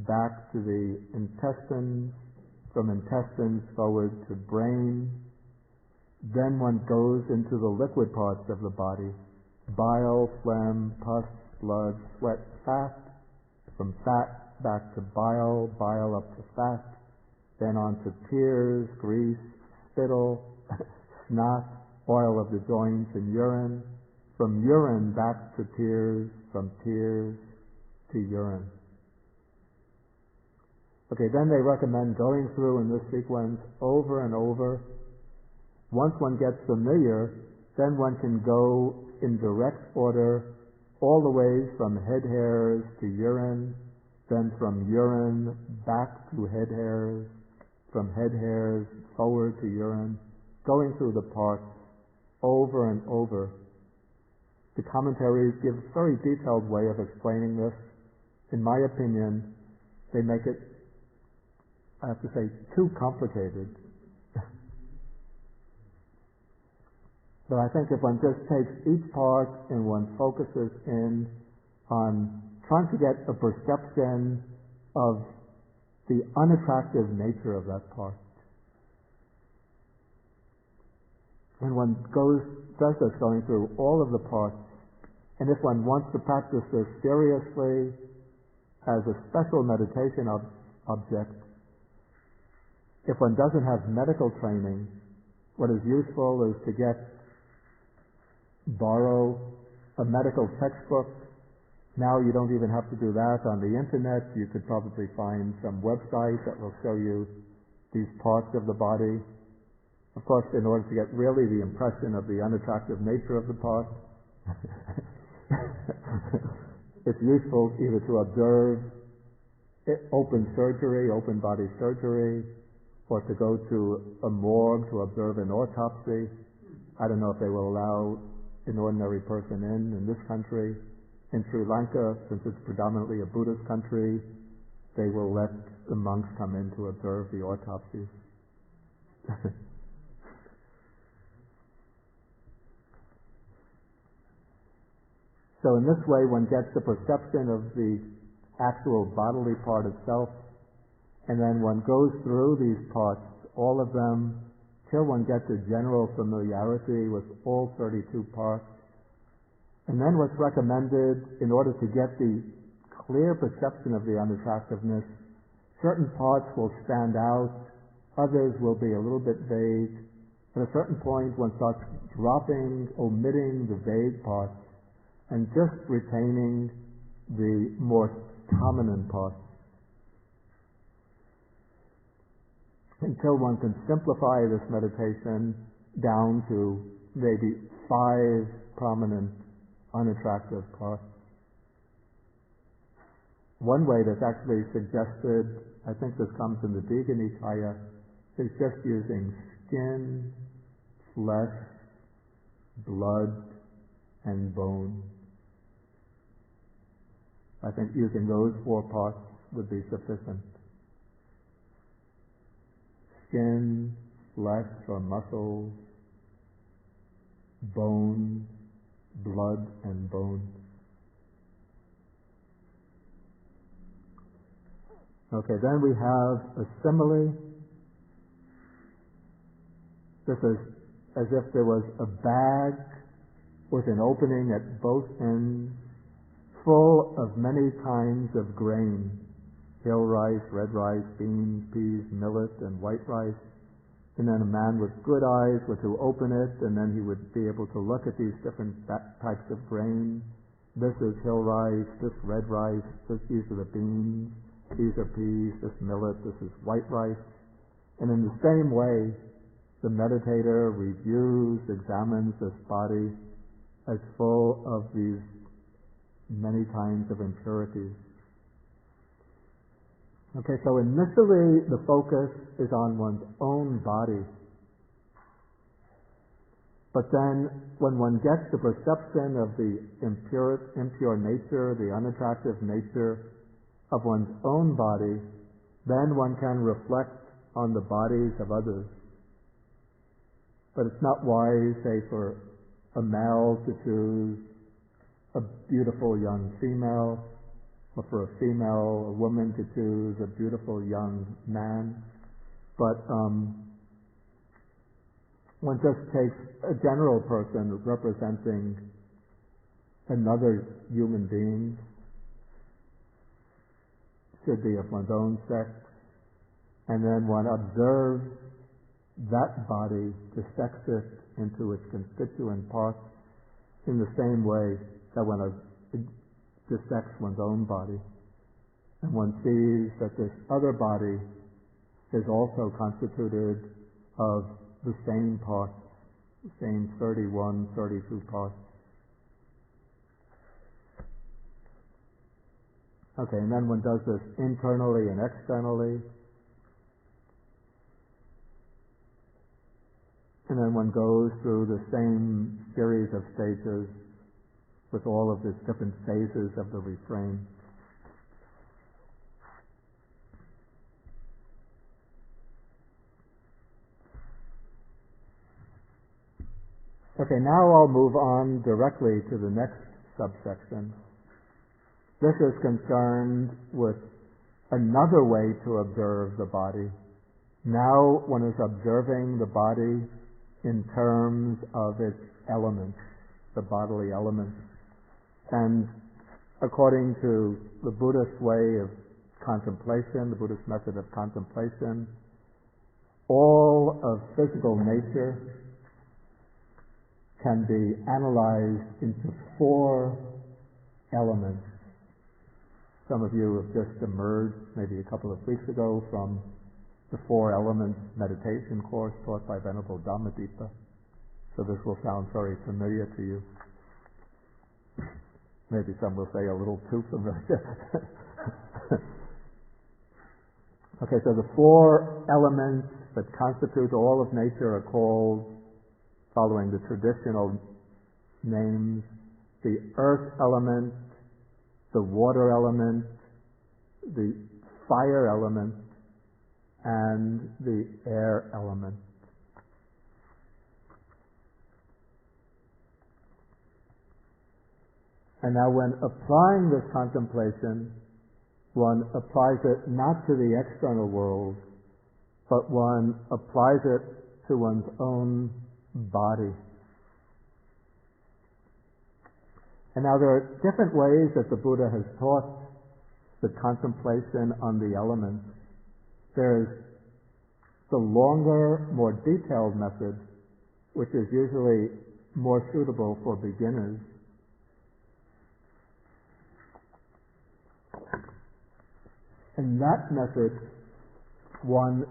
back to the intestines, from intestines forward to brain. Then one goes into the liquid parts of the body. Bile, phlegm, pus, blood, sweat, fat. From fat back to bile, bile up to fat. Then on to tears, grease, spittle, snot, oil of the joints, and urine. From urine back to tears, from tears to urine. Okay, then they recommend going through in this sequence over and over. Once one gets familiar, then one can go in direct order all the way from head hairs to urine, then from urine back to head hairs, from head hairs forward to urine, going through the parts over and over. The commentaries give a very detailed way of explaining this. In my opinion, they make it, I have to say, too complicated. But I think if one just takes each part and one focuses in on trying to get a perception of the unattractive nature of that part, and one does this going through all of the parts, and if one wants to practice this seriously as a special meditation object, if one doesn't have medical training, what is useful is to borrow a medical textbook. Now you don't even have to do that on the internet. You could probably find some website that will show you these parts of the body. Of course, in order to get really the impression of the unattractive nature of the part, it's useful either to observe open surgery, open body surgery, or to go to a morgue to observe an autopsy. I don't know if they will allow an ordinary person in this country. In Sri Lanka, since it's predominantly a Buddhist country, they will let the monks come in to observe the autopsies. So in this way, one gets the perception of the actual bodily part itself, and then one goes through these parts, all of them, till one gets a general familiarity with all 32 parts. And then what's recommended, in order to get the clear perception of the unattractiveness, certain parts will stand out, others will be a little bit vague. At a certain point, one starts dropping, omitting the vague parts, and just retaining the more prominent parts, until one can simplify this meditation down to maybe 5 prominent unattractive parts. One way that's actually suggested, I think this comes in the Digha Nikaya, is just using skin, flesh, blood, and bone. I think using those 4 parts would be sufficient. Skin, flesh or muscles, bone, blood and bone. Okay, then we have a simile. This is as if there was a bag with an opening at both ends, full of many kinds of grain: hill rice, red rice, beans, peas, millet, and white rice. And then a man with good eyes were to open it, and then he would be able to look at these different types of grain. This is hill rice, this red rice, these are the beans, these are peas, this millet, this is white rice. And in the same way, the meditator reviews, examines this body as full of these many kinds of impurities. Okay, so initially the focus is on one's own body. But then when one gets the perception of the impure nature, the unattractive nature of one's own body, then one can reflect on the bodies of others. But it's not wise, say, for a male to choose a beautiful young female, or for a female, a woman to choose a beautiful young man. But one just takes a general person representing another human being, should be of one's own sex, and then one observes that body, dissects it into its constituent parts in the same way that one dissects one's own body. And one sees that this other body is also constituted of the same parts, the same 31, 32 parts. Okay, and then one does this internally and externally. And then one goes through the same series of stages with all of these different phases of the refrain. Okay, now I'll move on directly to the next subsection. This is concerned with another way to observe the body. Now one is observing the body in terms of its elements, the bodily elements. And according to the Buddhist way of contemplation, the Buddhist method of contemplation, all of physical nature can be analyzed into 4 elements. Some of you have just emerged maybe a couple of weeks ago from the 4 elements meditation course taught by Venerable Dhammadipa. So this will sound very familiar to you. Maybe some will say a little too familiar. Okay, so the 4 elements that constitute all of nature are called, following the traditional names, the earth element, the water element, the fire element, and the air element. And now when applying this contemplation, one applies it not to the external world, but one applies it to one's own body. And now there are different ways that the Buddha has taught the contemplation on the elements. There is the longer, more detailed method, which is usually more suitable for beginners. In that method, one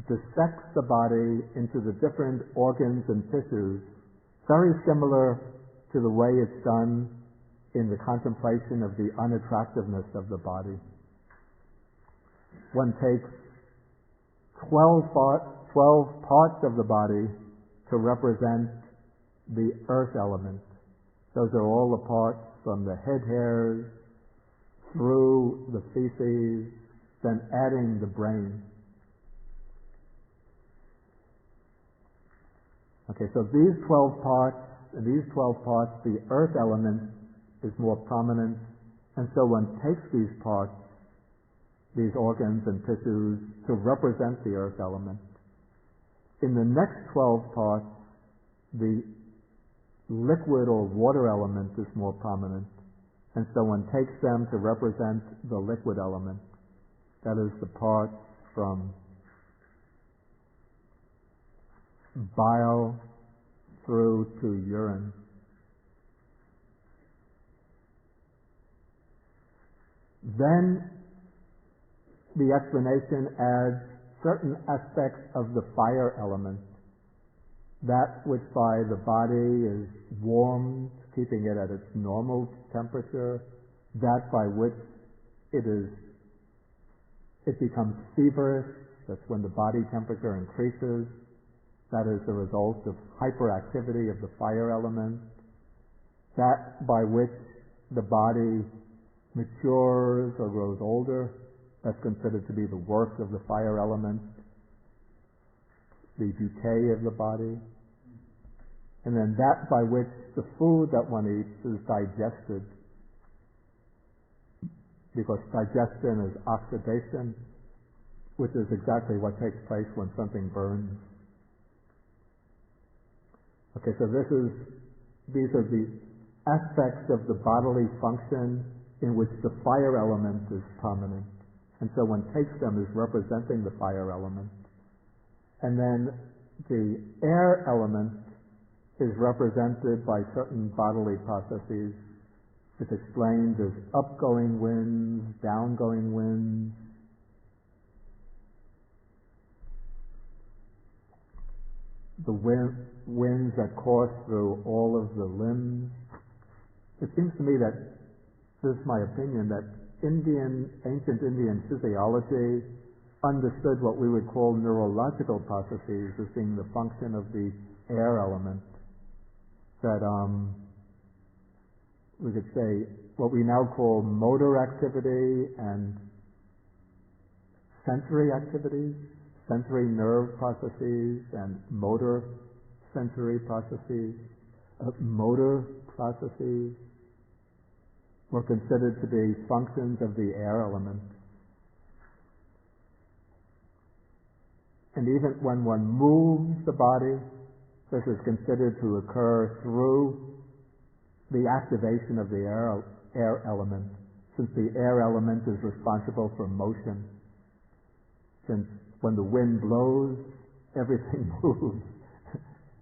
dissects the body into the different organs and tissues, very similar to the way it's done in the contemplation of the unattractiveness of the body. One takes 12 parts of the body to represent the earth element. Those are all the parts from the head hairs through the feces, then adding the brain. Okay, so these 12 parts, the earth element is more prominent, and so one takes these parts, these organs and tissues, to represent the earth element. In the next 12 parts, the liquid or water element is more prominent, and so one takes them to represent the liquid element. That is the parts from bile through to urine. Then the explanation adds certain aspects of the fire element, that which by the body is warmed, keeping it at its normal temperature, that by which it becomes feverish, that's when the body temperature increases, that is the result of hyperactivity of the fire element, that by which the body matures or grows older, that's considered to be the work of the fire element, the decay of the body, and then that by which the food that one eats is digested, because digestion is oxidation, which is exactly what takes place when something burns. Okay, so these are the aspects of the bodily function in which the fire element is prominent. And so one takes them as representing the fire element. And then the air element is represented by certain bodily processes. It's explained as upgoing winds, downgoing winds. The winds that course through all of the limbs. It seems to me that, this is my opinion, that ancient Indian physiology understood what we would call neurological processes as being the function of the air element. That we could say what we now call motor activity and sensory activities, sensory nerve processes and motor sensory processes, motor processes were considered to be functions of the air element. And even when one moves the body, this is considered to occur through the activation of the air element, since the air element is responsible for motion. Since when the wind blows, everything moves.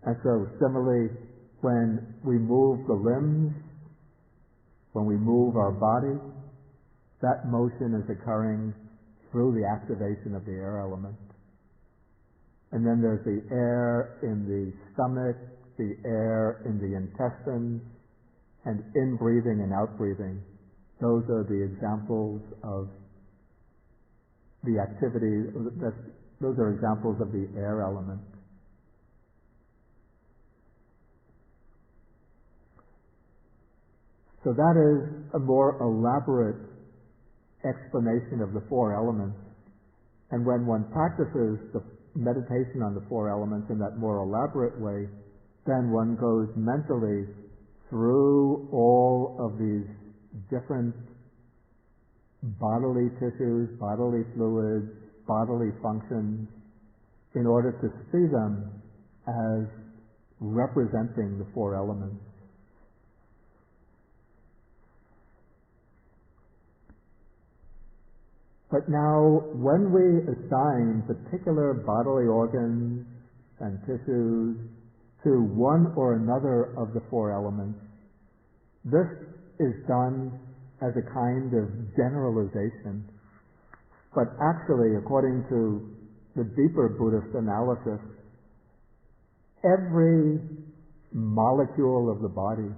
And so similarly, when we move the limbs, when we move our body, that motion is occurring through the activation of the air element. And then there's the air in the stomach, the air in the intestines, and in-breathing and out-breathing. Those are the examples of the activity. That's Those are examples of the air element. So that is a more elaborate explanation of the four elements. And when one practices the meditation on the four elements in that more elaborate way, then one goes mentally through all of these different bodily tissues, bodily fluids, bodily functions, in order to see them as representing the four elements. But now, when we assign particular bodily organs and tissues to one or another of the four elements, this is done as a kind of generalization. But actually, according to the deeper Buddhist analysis, every molecule of the body,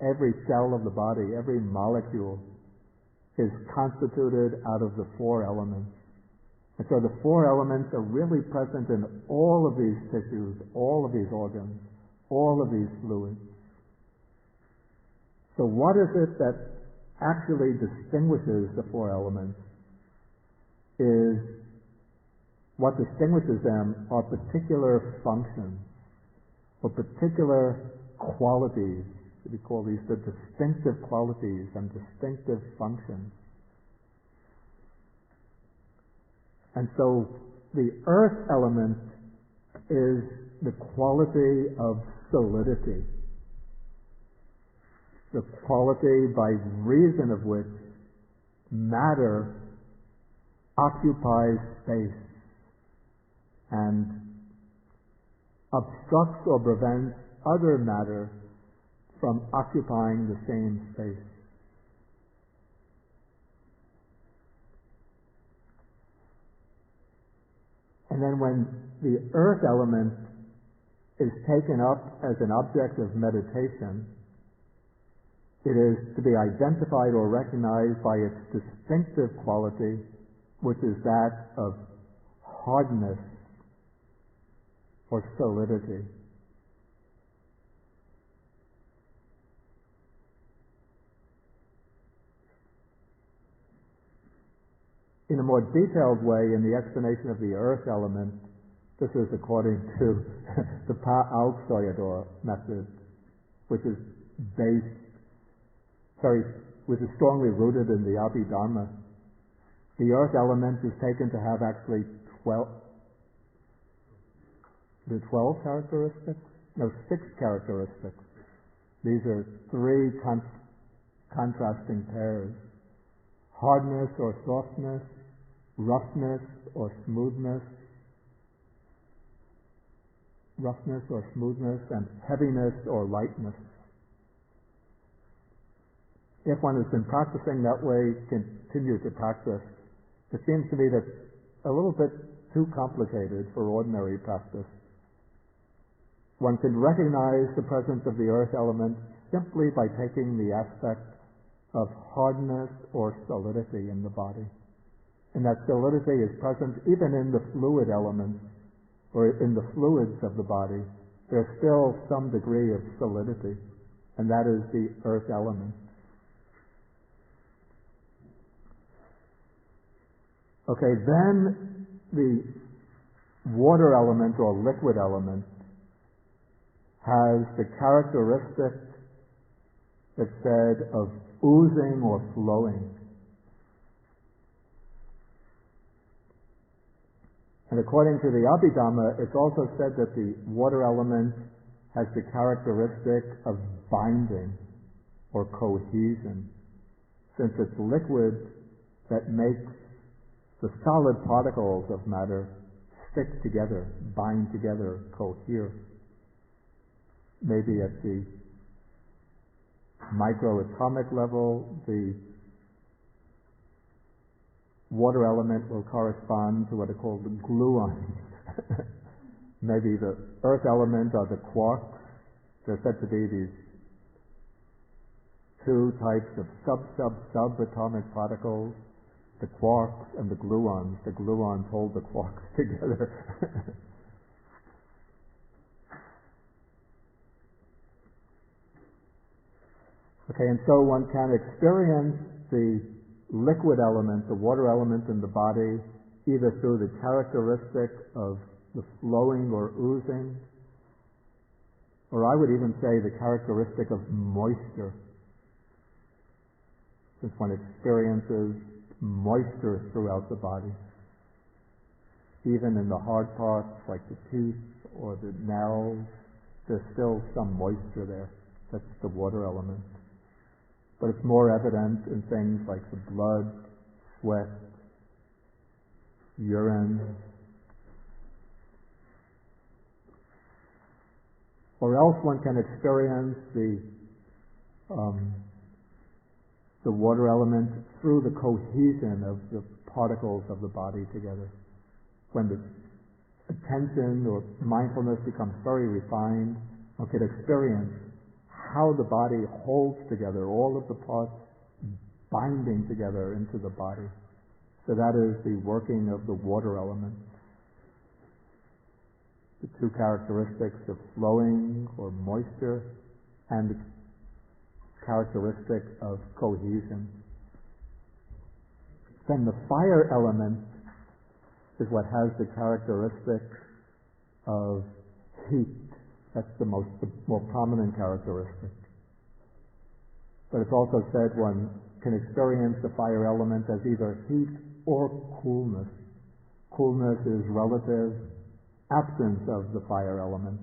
every cell of the body, every molecule is constituted out of the four elements. And so the four elements are really present in all of these tissues, all of these organs, all of these fluids. So what is it that actually distinguishes the four elements? Is what distinguishes them are particular functions or particular qualities. We call these the distinctive qualities and distinctive functions. And so the earth element is the quality of solidity, the quality by reason of which matter occupies space and obstructs or prevents other matter from occupying the same space. And then when the earth element is taken up as an object of meditation, it is to be identified or recognized by its distinctive quality, which is that of hardness or solidity. In a more detailed way, in the explanation of the earth element, this is according to the Pa-Auk-Soyador method, which is which is strongly rooted in the Abhidharma. The earth element is taken to have actually 12 characteristics? No, 6 characteristics. These are 3 contrasting pairs: hardness or softness, roughness or smoothness, and heaviness or lightness. If one has been practicing that way, continue to practice. It seems to me that's a little bit too complicated for ordinary practice. One can recognize the presence of the earth element simply by taking the aspect of hardness or solidity in the body. And that solidity is present even in the fluid elements, or in the fluids of the body. There's still some degree of solidity, and that is the earth element. Okay, then the water element or liquid element has the characteristic that's said of oozing or flowing. And according to the Abhidharma, it's also said that the water element has the characteristic of binding or cohesion, since it's liquid that makes the solid particles of matter stick together, bind together, cohere. Maybe at the microatomic level, the water element will correspond to what are called the gluons. Maybe the earth element are the quarks. There are said to be these 2 types of sub-atomic particles the quarks and the gluons. The gluons hold the quarks together. Okay, and so one can experience the liquid element, the water element in the body, either through the characteristic of the flowing or oozing, or I would even say the characteristic of moisture, since one experiences moisture throughout the body. Even in the hard parts like the teeth or the nails, there's still some moisture there. That's the water element. But it's more evident in things like the blood, sweat, urine, or else one can experience the water element through the cohesion of the particles of the body together. When the attention or mindfulness becomes very refined, one can experience how the body holds together, all of the parts binding together into the body. So that is the working of the water element. The two characteristics of flowing or moisture and the characteristic of cohesion. Then the fire element is what has the characteristic of heat. That's the more prominent characteristic. But it's also said one can experience the fire element as either heat or coolness. Coolness is relative absence of the fire element,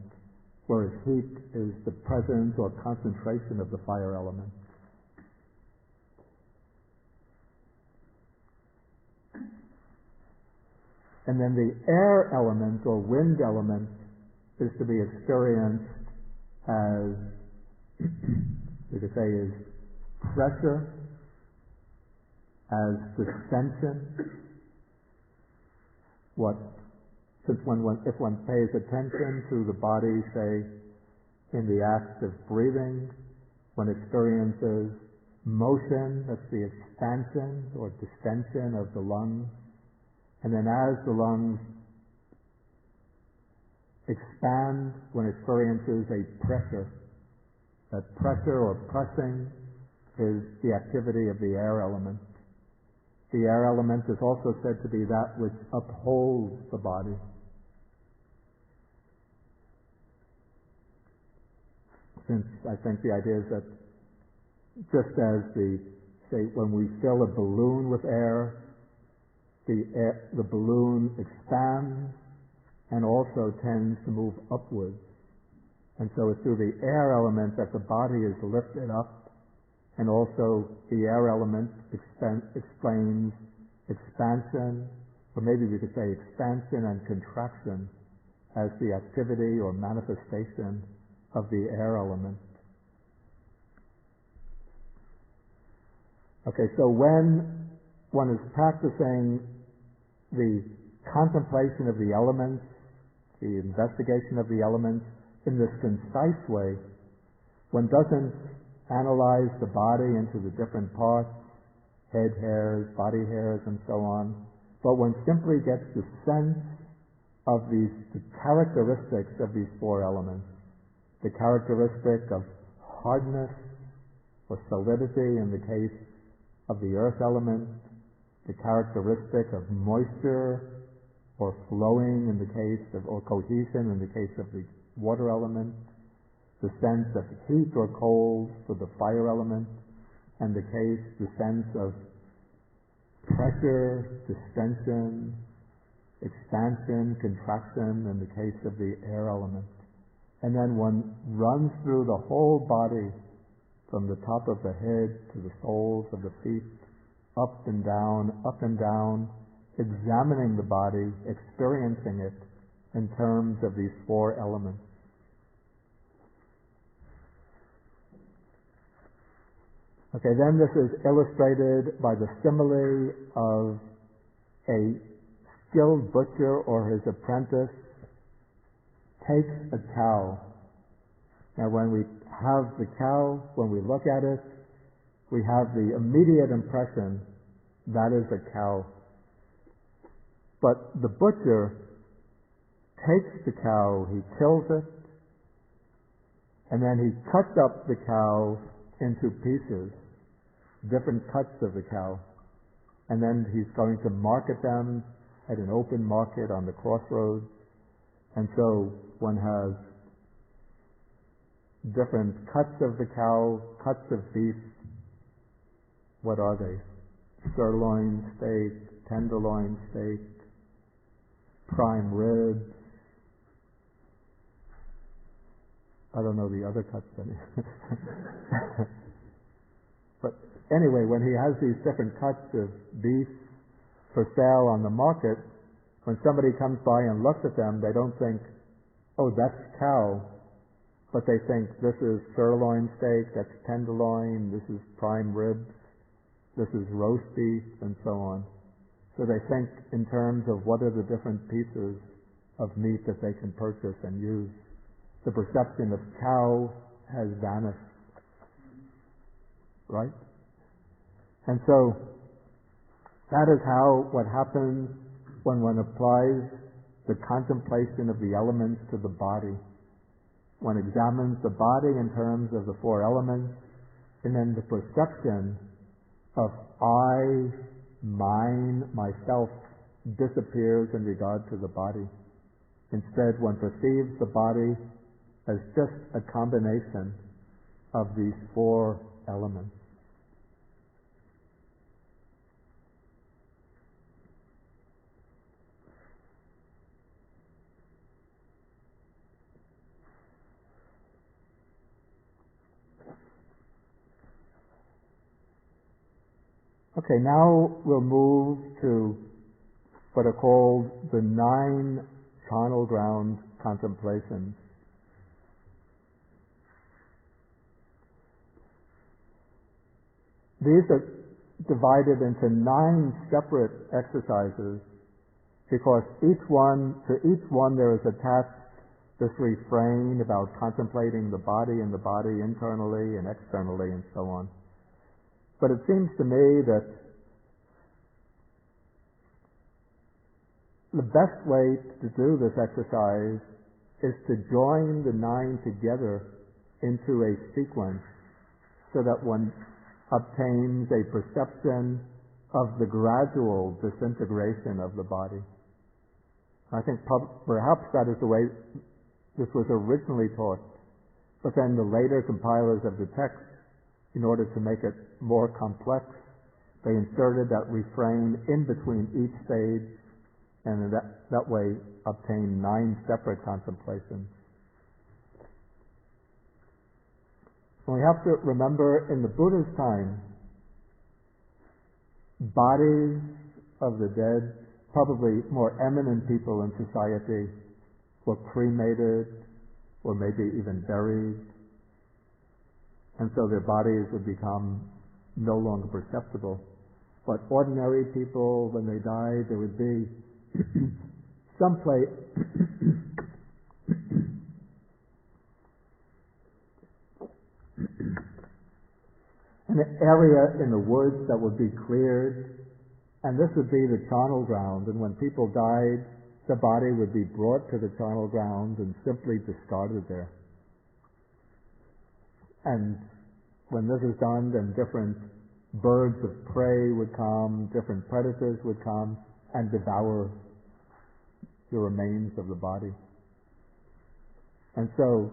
whereas heat is the presence or concentration of the fire element. And then the air element or wind element is to be experienced as, we could say, is pressure, as distension. If one pays attention to the body, say, in the act of breathing, one experiences motion, that's the expansion or distension of the lungs. And then as the lungs expand, one experiences a pressure. That pressure or pressing is the activity of the air element. The air element is also said to be that which upholds the body. Since I think the idea is that just as when we fill a balloon with air, the balloon expands and also tends to move upwards. And so it's through the air element that the body is lifted up, and also the air element explains expansion, or maybe we could say expansion and contraction as the activity or manifestation of the air element. Okay, so when one is practicing the contemplation of the elements, the investigation of the elements in this concise way, one doesn't analyze the body into the different parts, head hairs, body hairs, and so on, but one simply gets the sense of the characteristics of these four elements. The characteristic of hardness or solidity in the case of the earth element, the characteristic of moisture or flowing in the case of, or cohesion in the case of the water element, the sense of heat or cold for the fire element, and the sense of pressure, distension, expansion, contraction in the case of the air element. And then one runs through the whole body from the top of the head to the soles of the feet, up and down, examining the body, experiencing it in terms of these four elements. Okay, then this is illustrated by the simile of a skilled butcher or his apprentice takes a cow. Now when we have the cow, when we look at it, we have the immediate impression that is a cow. But the butcher takes the cow, he kills it, and then he cuts up the cow into pieces, different cuts of the cow, and then he's going to market them at an open market on the crossroads. And so one has different cuts of the cow, cuts of beef. What are they? Sirloin steak, tenderloin steak, prime ribs. I don't know the other cuts. But anyway, when he has these different cuts of beef for sale on the market, when somebody comes by and looks at them, they don't think, oh, that's cow, but they think this is sirloin steak, that's tenderloin, this is prime ribs, this is roast beef, and so on. So they think in terms of what are the different pieces of meat that they can purchase and use. The perception of cow has vanished, right? And so that is what happens when one applies the contemplation of the elements to the body. One examines the body in terms of the four elements, and then the perception of I, mine, myself disappears in regard to the body. Instead, one perceives the body as just a combination of these four elements. Okay, now we'll move to what are called the 9 charnel ground contemplations. These are divided into 9 separate exercises because to each one there is attached this refrain about contemplating the body and the body internally and externally and so on. But it seems to me that the best way to do this exercise is to join the 9 together into a sequence so that one obtains a perception of the gradual disintegration of the body. I think perhaps that is the way this was originally taught, but then the later compilers of the text, in order to make it more complex, they inserted that refrain in between each stage, and that way obtained 9 separate contemplations. And we have to remember, in the Buddha's time, bodies of the dead, probably more eminent people in society, were cremated or maybe even buried. And so their bodies would become no longer perceptible. But ordinary people, when they died, there would be some place an area in the woods that would be cleared, and this would be the charnel ground. And when people died, the body would be brought to the charnel ground and simply discarded there. And when this is done, then different birds of prey would come, different predators would come and devour the remains of the body. And so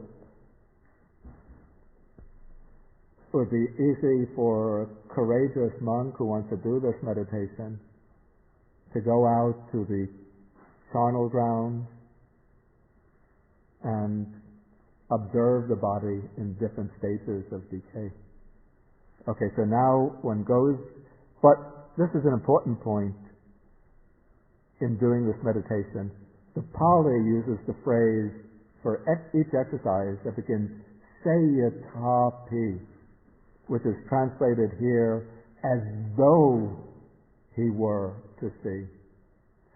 it would be easy for a courageous monk who wants to do this meditation to go out to the charnel ground and observe the body in different stages of decay. Okay, so now one goes, but this is an important point in doing this meditation. The Pali uses the phrase for each exercise that begins sayatapi, which is translated here as though he were to see.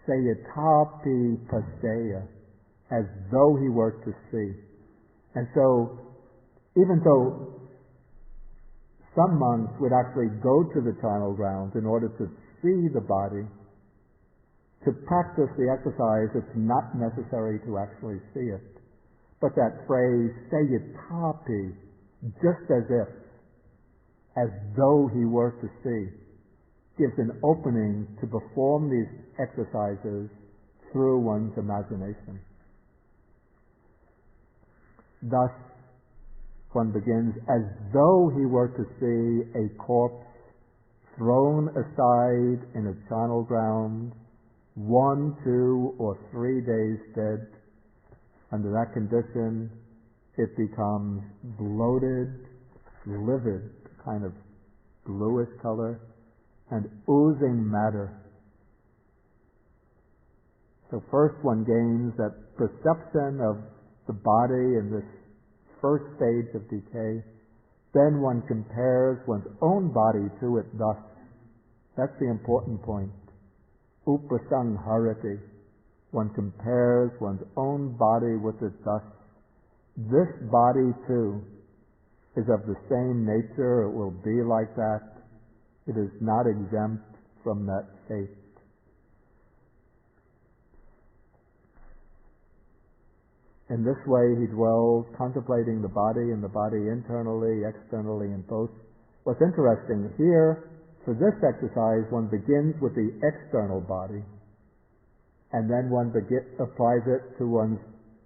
Sayatapi paseya, as though he were to see. And so, even though some monks would actually go to the charnel ground in order to see the body. To practice the exercise, it's not necessary to actually see it. But that phrase, sayatapi, just as though he were to see, gives an opening to perform these exercises through one's imagination. Thus, one begins as though he were to see a corpse thrown aside in a charnel ground, 1, 2, or 3 days dead. Under that condition, it becomes bloated, livid, kind of bluish color, and oozing matter. So first one gains that perception of the body in this first stage of decay. Then one compares one's own body to it thus. That's the important point. Upasangharati. One compares one's own body with it thus. This body too is of the same nature. It will be like that. It is not exempt from that fate. In this way he dwells, contemplating the body and the body internally, externally, and both. What's interesting here, for this exercise, one begins with the external body, and then one applies it to one's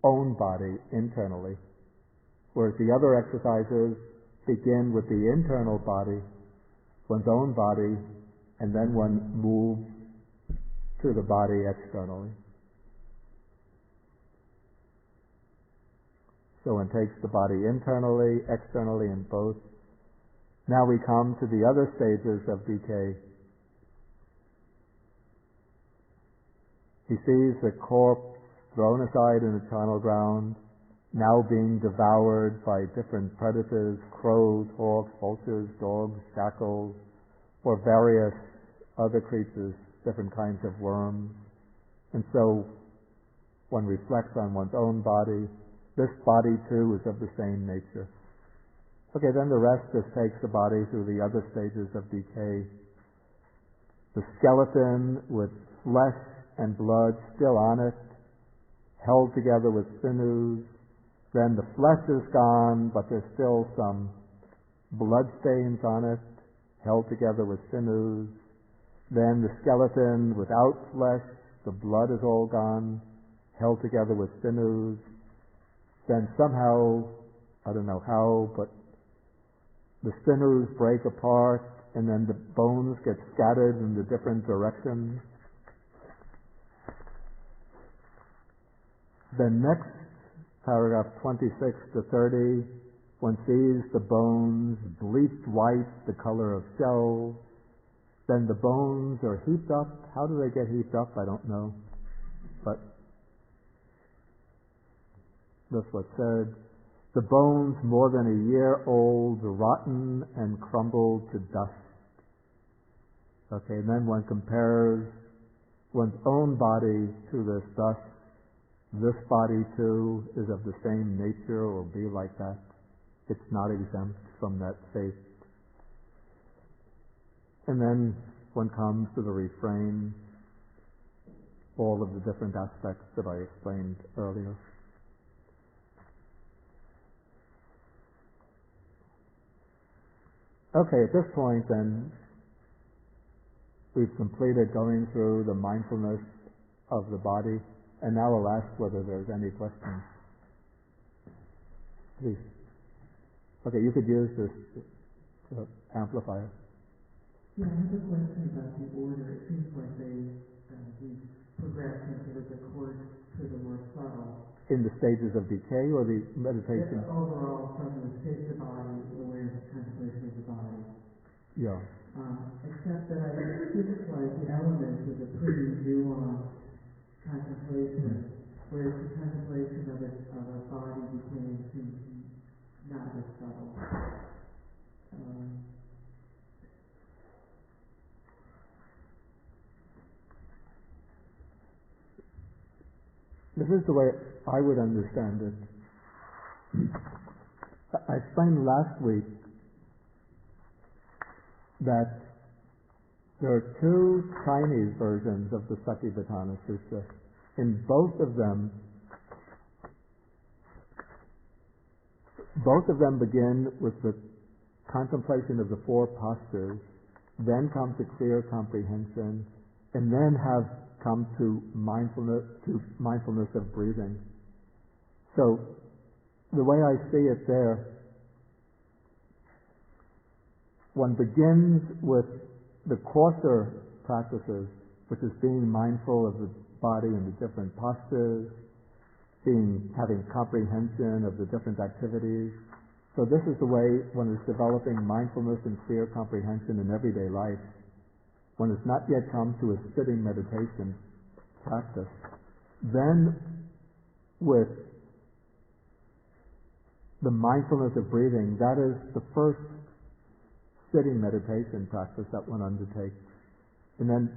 own body internally. Whereas the other exercises begin with the internal body, one's own body, and then one moves to the body externally. So one takes the body internally, externally, and both. Now we come to the other stages of decay. He sees the corpse thrown aside in the charnel ground, now being devoured by different predators, crows, hawks, vultures, dogs, jackals, or various other creatures, different kinds of worms. And so one reflects on one's own body. This body too is of the same nature. Okay, then the rest just takes the body through the other stages of decay. The skeleton with flesh and blood still on it, held together with sinews. Then the flesh is gone, but there's still some blood stains on it, held together with sinews. Then the skeleton without flesh, the blood is all gone, held together with sinews. Then somehow, I don't know how, but the sinews break apart and then the bones get scattered in the different directions. The next paragraph 26 to 30, one sees the bones bleached white, the color of shells. Then the bones are heaped up. How do they get heaped up? I don't know. But that's what's said. The bones more than a year old, rotten and crumbled to dust. Okay, and then one compares one's own body to this dust. This body too is of the same nature or will be like that. It's not exempt from that fate. And then one comes to the refrain, all of the different aspects that I explained earlier. Okay, at this point then, we've completed going through the mindfulness of the body, and now I'll ask whether there's any questions. Please. Okay, you could use this amplifier. Yeah, I have a question about the order. It seems like we progress into the course to the more subtle. In the stages of decay or the meditation? Overall, from the state of the body, awareness, contemplation of the body. Yeah. Except that it seems like the elements of a pretty nuanced contemplation, whereas the contemplation of a body became not as subtle. This is the way I would understand it. I explained last week that There are two Chinese versions of the Satipatthana Sutta. In both of them begin with the contemplation of the four postures, then come to clear comprehension, and then have come to mindfulness of breathing. So the way I see it there, one begins with the coarser practices, which is being mindful of the body and the different postures, having comprehension of the different activities. So this is the way one is developing mindfulness and clear comprehension in everyday life. One has not yet come to a sitting meditation practice. Then, with the mindfulness of breathing, that is the first sitting meditation practice that one undertakes. And then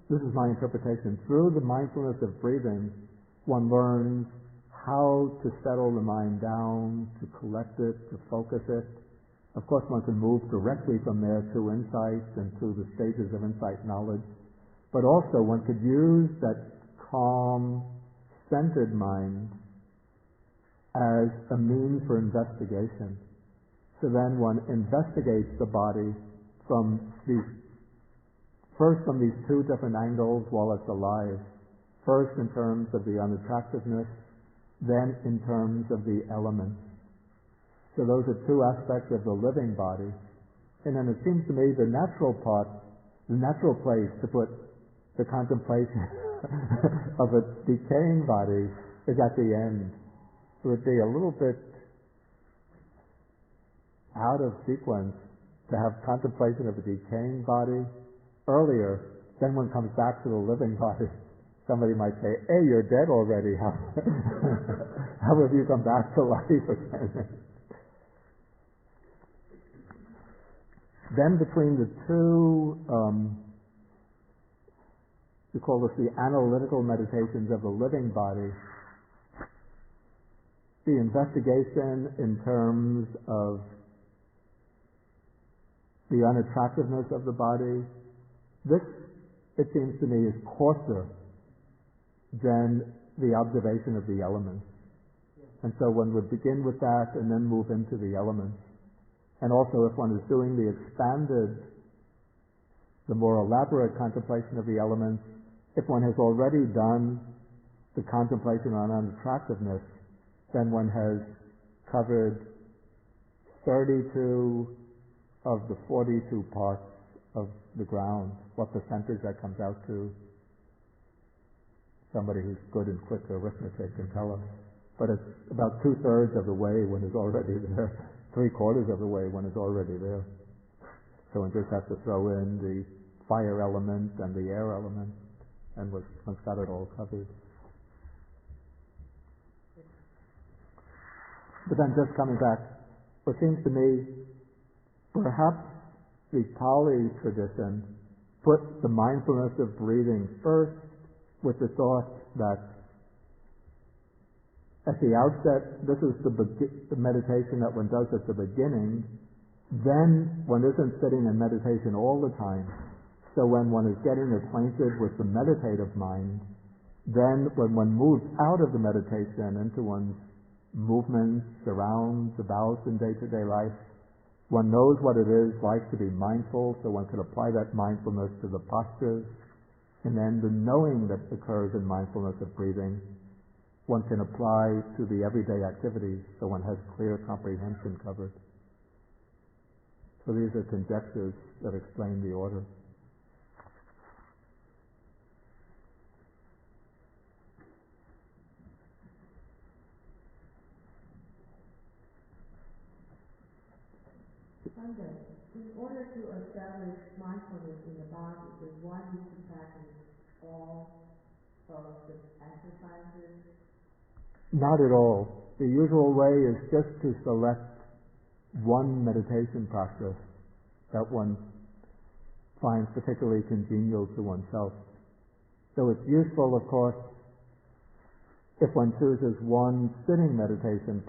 this is my interpretation, through the mindfulness of breathing, one learns how to settle the mind down, to collect it, to focus it. Of course, one can move directly from there to insight and to the stages of insight knowledge. But also, one could use that calm, centered mind as a means for investigation. So then one investigates the body from these two different angles while it's alive. First in terms of the unattractiveness, then in terms of the elements. So those are two aspects of the living body. And then it seems to me the natural place to put the contemplation of a decaying body is at the end. It would be a little bit out of sequence to have contemplation of a decaying body earlier, then one comes back to the living body. Somebody might say, hey, you're dead already. How have you come back to life again? Then between the two, we call this the analytical meditations of the living body, the investigation in terms of the unattractiveness of the body, this, it seems to me, is coarser than the observation of the elements. And so one would begin with that and then move into the elements. And also if one is doing the expanded, the more elaborate contemplation of the elements, if one has already done the contemplation on unattractiveness, then one has covered 32 of the 42 parts of the ground. What percentage that comes out to, somebody who's good in quick arithmetic can tell us. But it's about 2/3 of the way one is already there. 3/4 of the way one is already there. So one just has to throw in the fire element and the air element, and one's got it all covered. But then just coming back, it seems to me perhaps the Pali tradition put the mindfulness of breathing first with the thought that at the outset, this is the meditation that one does at the beginning, then one isn't sitting in meditation all the time. So when one is getting acquainted with the meditative mind, then when one moves out of the meditation into one's movements, surrounds, about in day-to-day life, one knows what it is like to be mindful, so one can apply that mindfulness to the postures, and then the knowing that occurs in mindfulness of breathing, one can apply to the everyday activities, so one has clear comprehension covered. So these are conjectures that explain the order. In order to establish mindfulness in the body, does one need to practice all of the exercises? Not at all. The usual way is just to select one meditation practice that one finds particularly congenial to oneself. So it's useful, of course, if one chooses one sitting meditation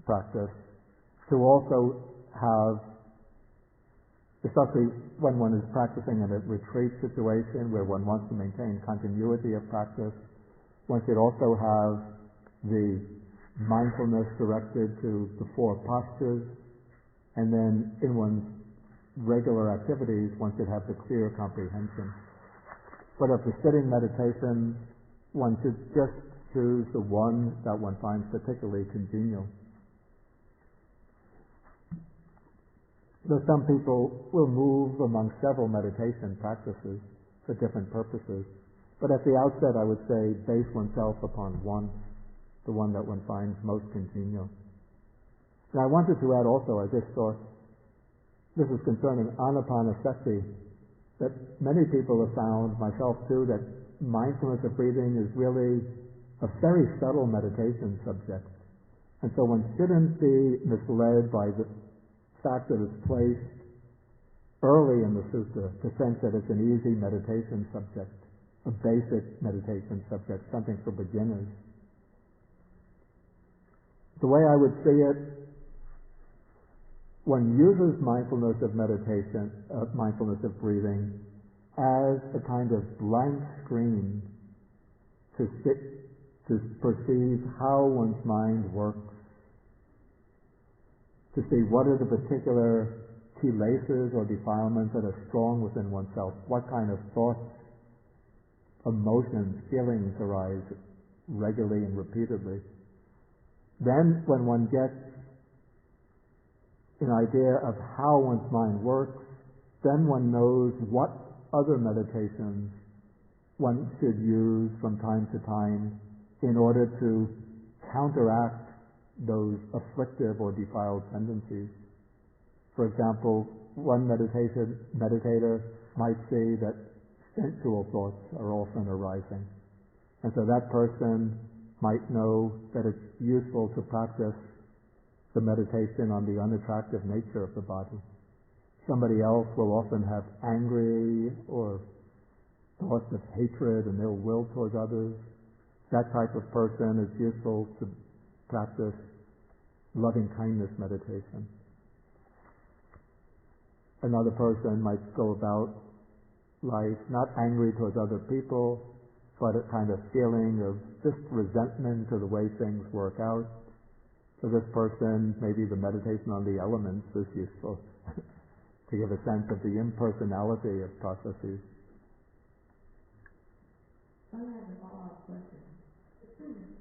practice, to also have especially when one is practicing in a retreat situation where one wants to maintain continuity of practice. One should also have the mindfulness directed to the four postures, and then in one's regular activities one should have the clear comprehension. But of the sitting meditation, one should just choose the one that one finds particularly congenial. Though some people will move among several meditation practices for different purposes, but at the outset I would say base oneself upon one, the one that one finds most congenial. And I wanted to add also, I just thought, this is concerning anapanasati, that many people have found, myself too, that mindfulness of breathing is really a very subtle meditation subject. And so one shouldn't be misled by the fact that it's placed early in the sutta to think that it's an easy meditation subject, a basic meditation subject, something for beginners. The way I would see it, one uses mindfulness of meditation, mindfulness of breathing, as a kind of blank screen to perceive how one's mind works, to see what are the particular kilesas or defilements that are strong within oneself, what kind of thoughts, emotions, feelings arise regularly and repeatedly. Then when one gets an idea of how one's mind works, then one knows what other meditations one should use from time to time in order to counteract those afflictive or defiled tendencies. For example, one meditator might see that sensual thoughts are often arising, and so that person might know that it's useful to practice the meditation on the unattractive nature of the body. Somebody else will often have angry or thoughts of hatred and ill will towards others. That type of person is useful to practice loving kindness meditation. Another person might go about life not angry towards other people, but a kind of feeling of just resentment to the way things work out. For this person, maybe the meditation on the elements is useful to give a sense of the impersonality of processes. I have a follow-up question.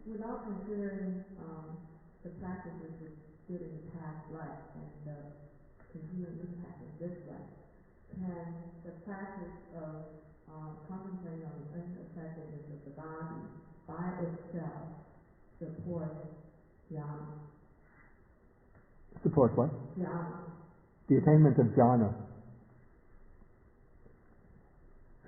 Without considering the practices that did in the past life and the continuing impact of this life, can the practice of contemplating on the unattractiveness of the body by itself support jhana? Support what? Jhana. The attainment of jhana.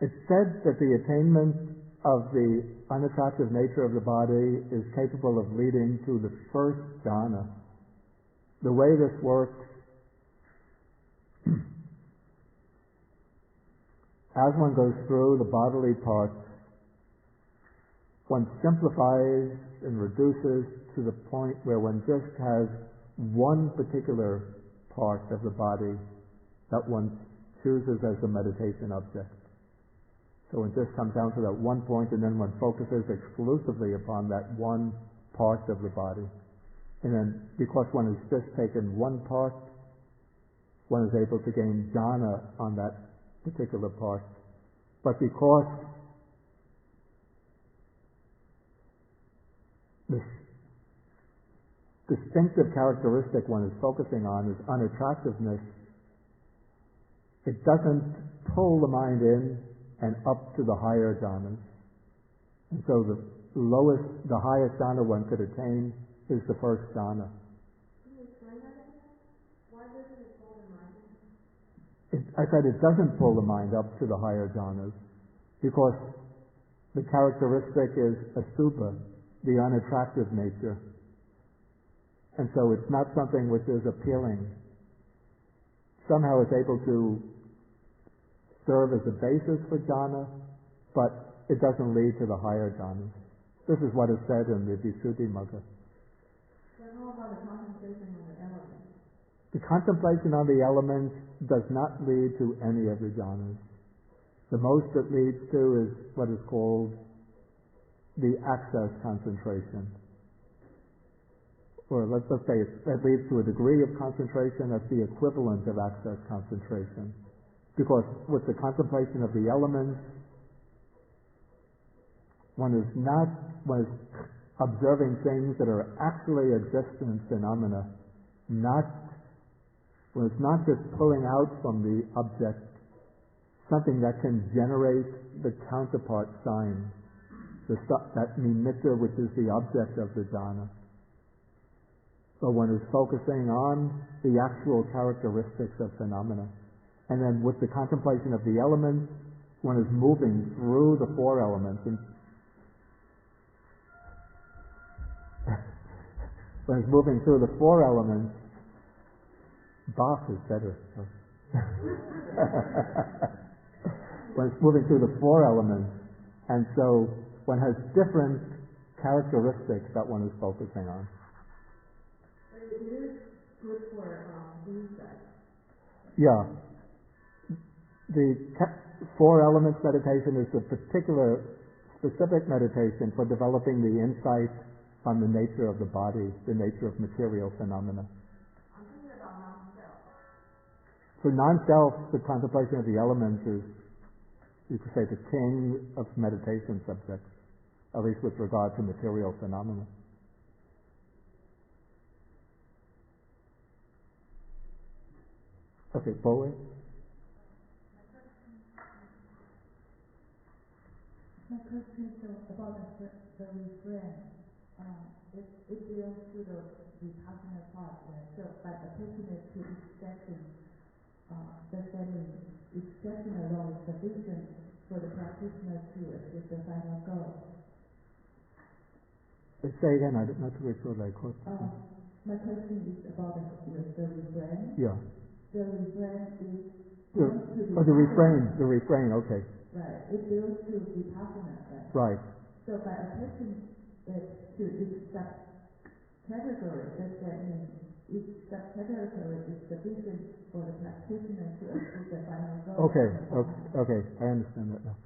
It's said that the attainment of the unattractive nature of the body is capable of leading to the first jhana. The way this works, as one goes through the bodily parts, one simplifies and reduces to the point where one just has one particular part of the body that one chooses as the meditation object. So it just comes down to that one point, and then one focuses exclusively upon that one part of the body. And then, because one has just taken one part, one is able to gain jhana on that particular part. But because this distinctive characteristic one is focusing on is unattractiveness, it doesn't pull the mind in and up to the higher jhanas. And so the highest jhana one could attain is the first jhana. Can you explain that again? Why doesn't it pull the mind in? I said it doesn't pull the mind up to the higher jhanas because the characteristic is asubha, the unattractive nature. And so it's not something which is appealing. Somehow it's able to serve as a basis for jhana, but it doesn't lead to the higher jhanas. This is what is said in the Visuddhimagga. But how about the contemplation on the elements? The contemplation on the elements does not lead to any of the jhanas. The most it leads to is what is called the access concentration. Or let's say it leads to a degree of concentration that's the equivalent of access concentration. Because with the contemplation of the elements, one is observing things that are actually existent phenomena, one is not just pulling out from the object something that can generate the counterpart sign, that nimitta, which is the object of the jhana. So one is focusing on the actual characteristics of phenomena. And then with the contemplation of the elements, one is moving through the four elements. And one is moving through the four elements. Bach is better. One is moving through the four elements, and so one has different characteristics that one is focusing on. But it is good for insight. Yeah. The four elements meditation is a particular, specific meditation for developing the insight on the nature of the body, the nature of material phenomena. I'm thinking about non-self. For non-self, the contemplation of the elements is, you could say, the king of meditation subjects, at least with regard to material phenomena. Okay, Bodhi? My question is about the refrain. It belongs to the vipassana part, right? So by attaching it to each section, does that mean each section alone is sufficient for the practitioner to achieve the final goal? Say again, I'm not really sure what I quote. My question is about the refrain. Yeah. The refrain is the refrain, okay. Right, it belongs to vipassana, right? Right. So by attaching it to each subcategory, does that mean each subcategory is sufficient for the practitioner to achieve the final goal? Okay, I understand that now.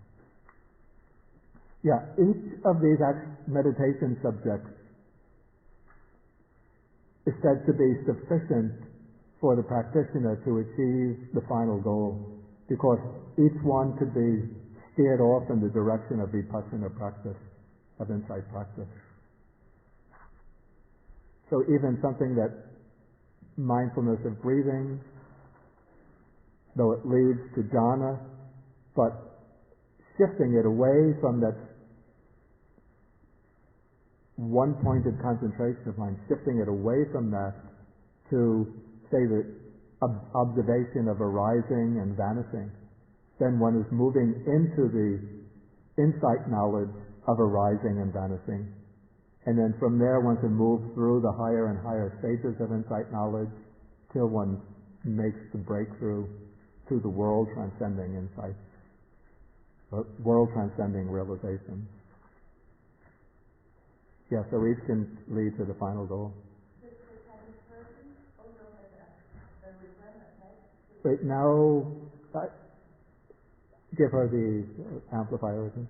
Yeah, each of these meditation subjects is said to be sufficient for the practitioner to achieve the final goal, because each one could be steered off in the direction of vipassana practice, of insight practice. So even something that mindfulness of breathing, though it leads to jhana, but shifting it away from that one-pointed concentration of mind, shifting it away from that to, say, the observation of arising and vanishing, then one is moving into the insight knowledge of arising and vanishing. And then from there one can move through the higher and higher stages of insight knowledge till one makes the breakthrough to the world transcending insight, world transcending realization. Yeah, so each can lead to the final goal. Wait, now give her the amplifier again.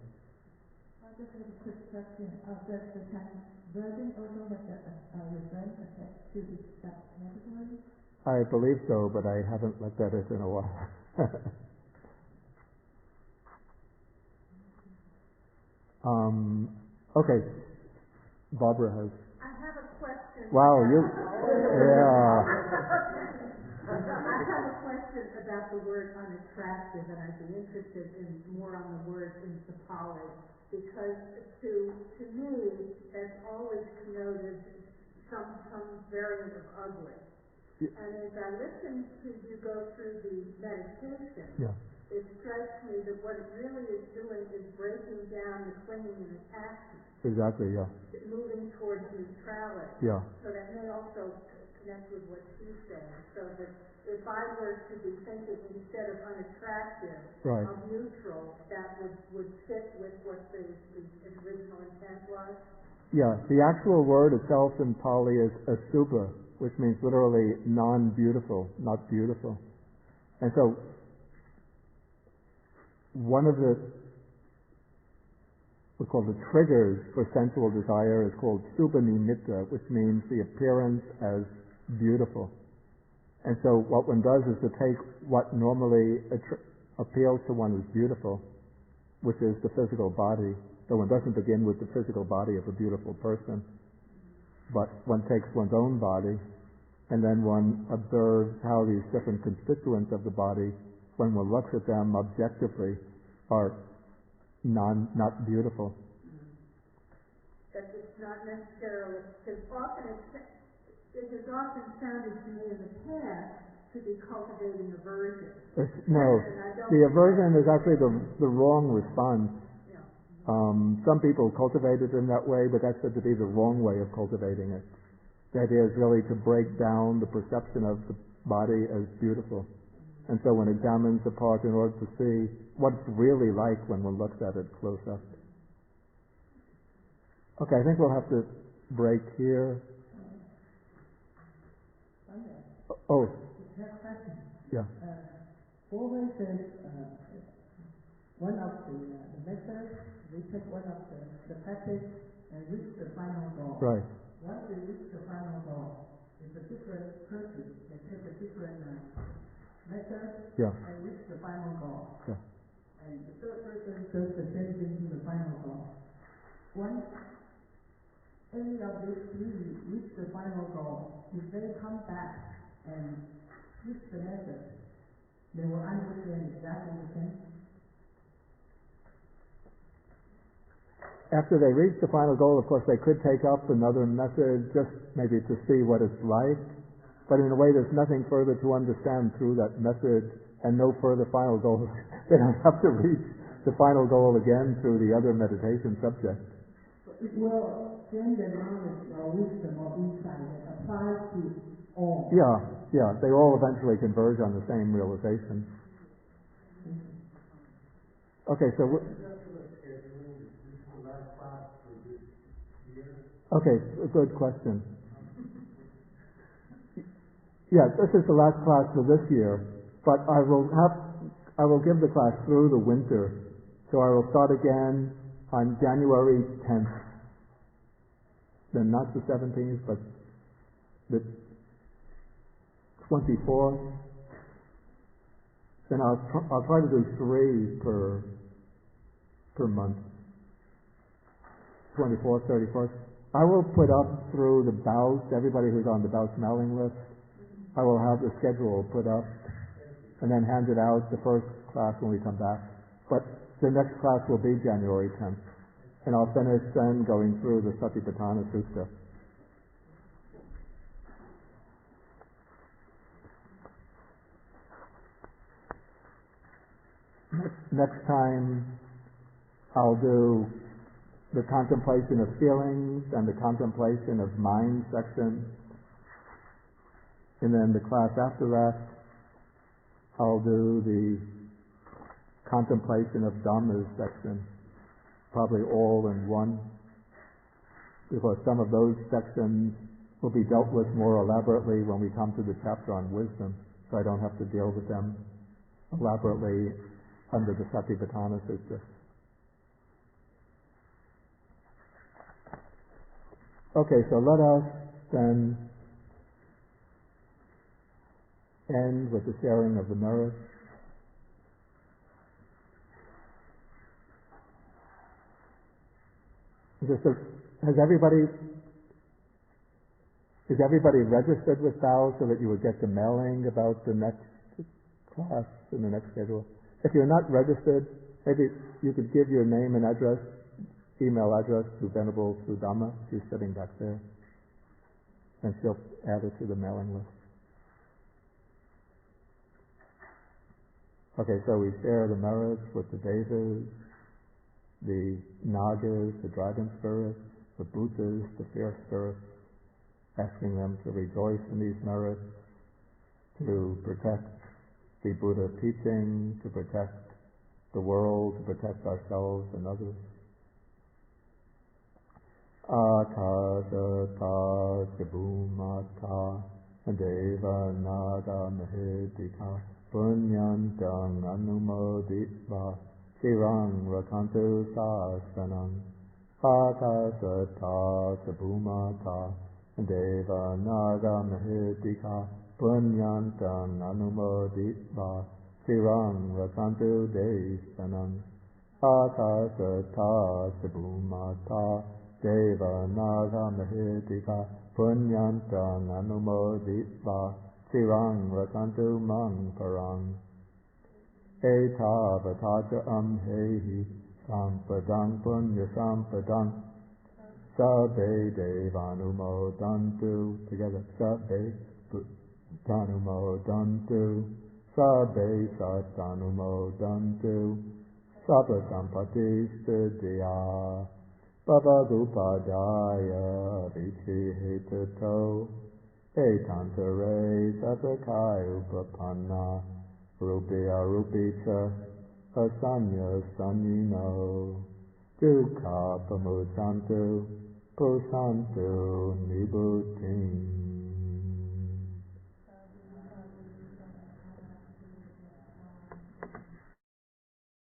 I just have a quick question. Does the Chinese version also have the refrain attached to the subcategory? I believe so, but I haven't looked at it in a while. Okay, Barbara has. I have a question. Wow, you. Yeah. I have a question about the word unattractive, and I'd be interested in more on the word in the Pali, because to me, it's always connoted some variant of ugly. Yeah. And as I listen to you go through the meditation, Yeah. it strikes me that what it really is doing is breaking down the clinging and attachment. Exactly, yeah. Moving towards neutrality. Yeah. So that may also connect with what she's saying. So that if I were to be thinking instead of unattractive, Right. of neutral, that would fit with what the original intent was? Yeah, the actual word itself in Pali is asubha, which means literally non-beautiful, not beautiful. And so one of the we call the triggers for sensual desire is called Subha Nimitta, which means the appearance as beautiful. And so what one does is to take what normally appeals to one as beautiful, which is the physical body. So one doesn't begin with the physical body of a beautiful person, but one takes one's own body, and then one observes how these different constituents of the body, when one looks at them objectively, are not beautiful. That it's not necessarily, because often it has often sounded to me in the past to be cultivating aversion. No, the aversion is actually the wrong response. Yeah. Some people cultivate it in that way, but that's said to be the wrong way of cultivating it. The idea is really to break down the perception of the body as beautiful. And so one examines the part in order to see what it's really like when one looks at it close up. Okay, I think we'll have to break here. Oh. Yeah. Always says one of the methods, we take one of the practice and reach the final goal. Right. Once we reach the final goal, it's a different person can take a different method and reach the final goal. Yeah. And the third person does the same thing to the final goal. Once any of these three reach the final goal, if they come back and switch the method, they will understand exactly the same. After they reach the final goal, of course, they could take up another method just maybe to see what it's like. But in a way, there's nothing further to understand through that method and no further final goal. They don't have to reach the final goal again through the other meditation subject. It will gain the knowledge or wisdom or insight that applies to all. Yeah, they all eventually converge on the same realization. Okay, so okay, a good question. Yeah, this is the last class for this year, but I will give the class through the winter. So I will start again on January 10th. Then not the 17th, but the 24th. Then I'll try to do 3 per month. 24th, 31st. I will put up through the Bao's, everybody who's on the Bao's mailing list, I will have the schedule put up and then hand it out the first class when we come back. But the next class will be January 10th. And I'll finish then going through the Satipatthana Sutta. Next time I'll do the contemplation of feelings and the contemplation of mind section. And then the class after that, I'll do the contemplation of Dhammas section, probably all in one, because some of those sections will be dealt with more elaborately when we come to the chapter on wisdom, so I don't have to deal with them elaborately under the Satipatthana Sutta. Okay, so let us then end with the sharing of the merits. Is everybody registered with Bao so that you would get the mailing about the next class in the next schedule? If you're not registered, maybe you could give your name and address, email address to Venerable Sudama. She's sitting back there, and she'll add it to the mailing list. Okay, so we share the merits with the Devas, the Nagas, the dragon spirits, the Bhutas, the fierce spirits, asking them to rejoice in these merits, to protect the Buddha teaching, to protect the world, to protect ourselves and others. Akashata Sibhumata Deva Naga Mahedika punyantang anumoditva sirang rakantu sasanam akasata sabhumata deva naga mahitika punyantang anumoditva sirang rakantu desanam akasata sabhumata deva naga mahitika punyantang anumoditva sirang rakantu mang parang eta vatata amhehi sampadang punya sampadang sabbe devanumodantu together sabbe danumodantu sabbe satanumodantu sabba sampati siddhya bhavagupadaya vichi hetato etantare sasakai upapanna rupya rupicha asanya sanyino dukkha pamusantu pusantu nibuti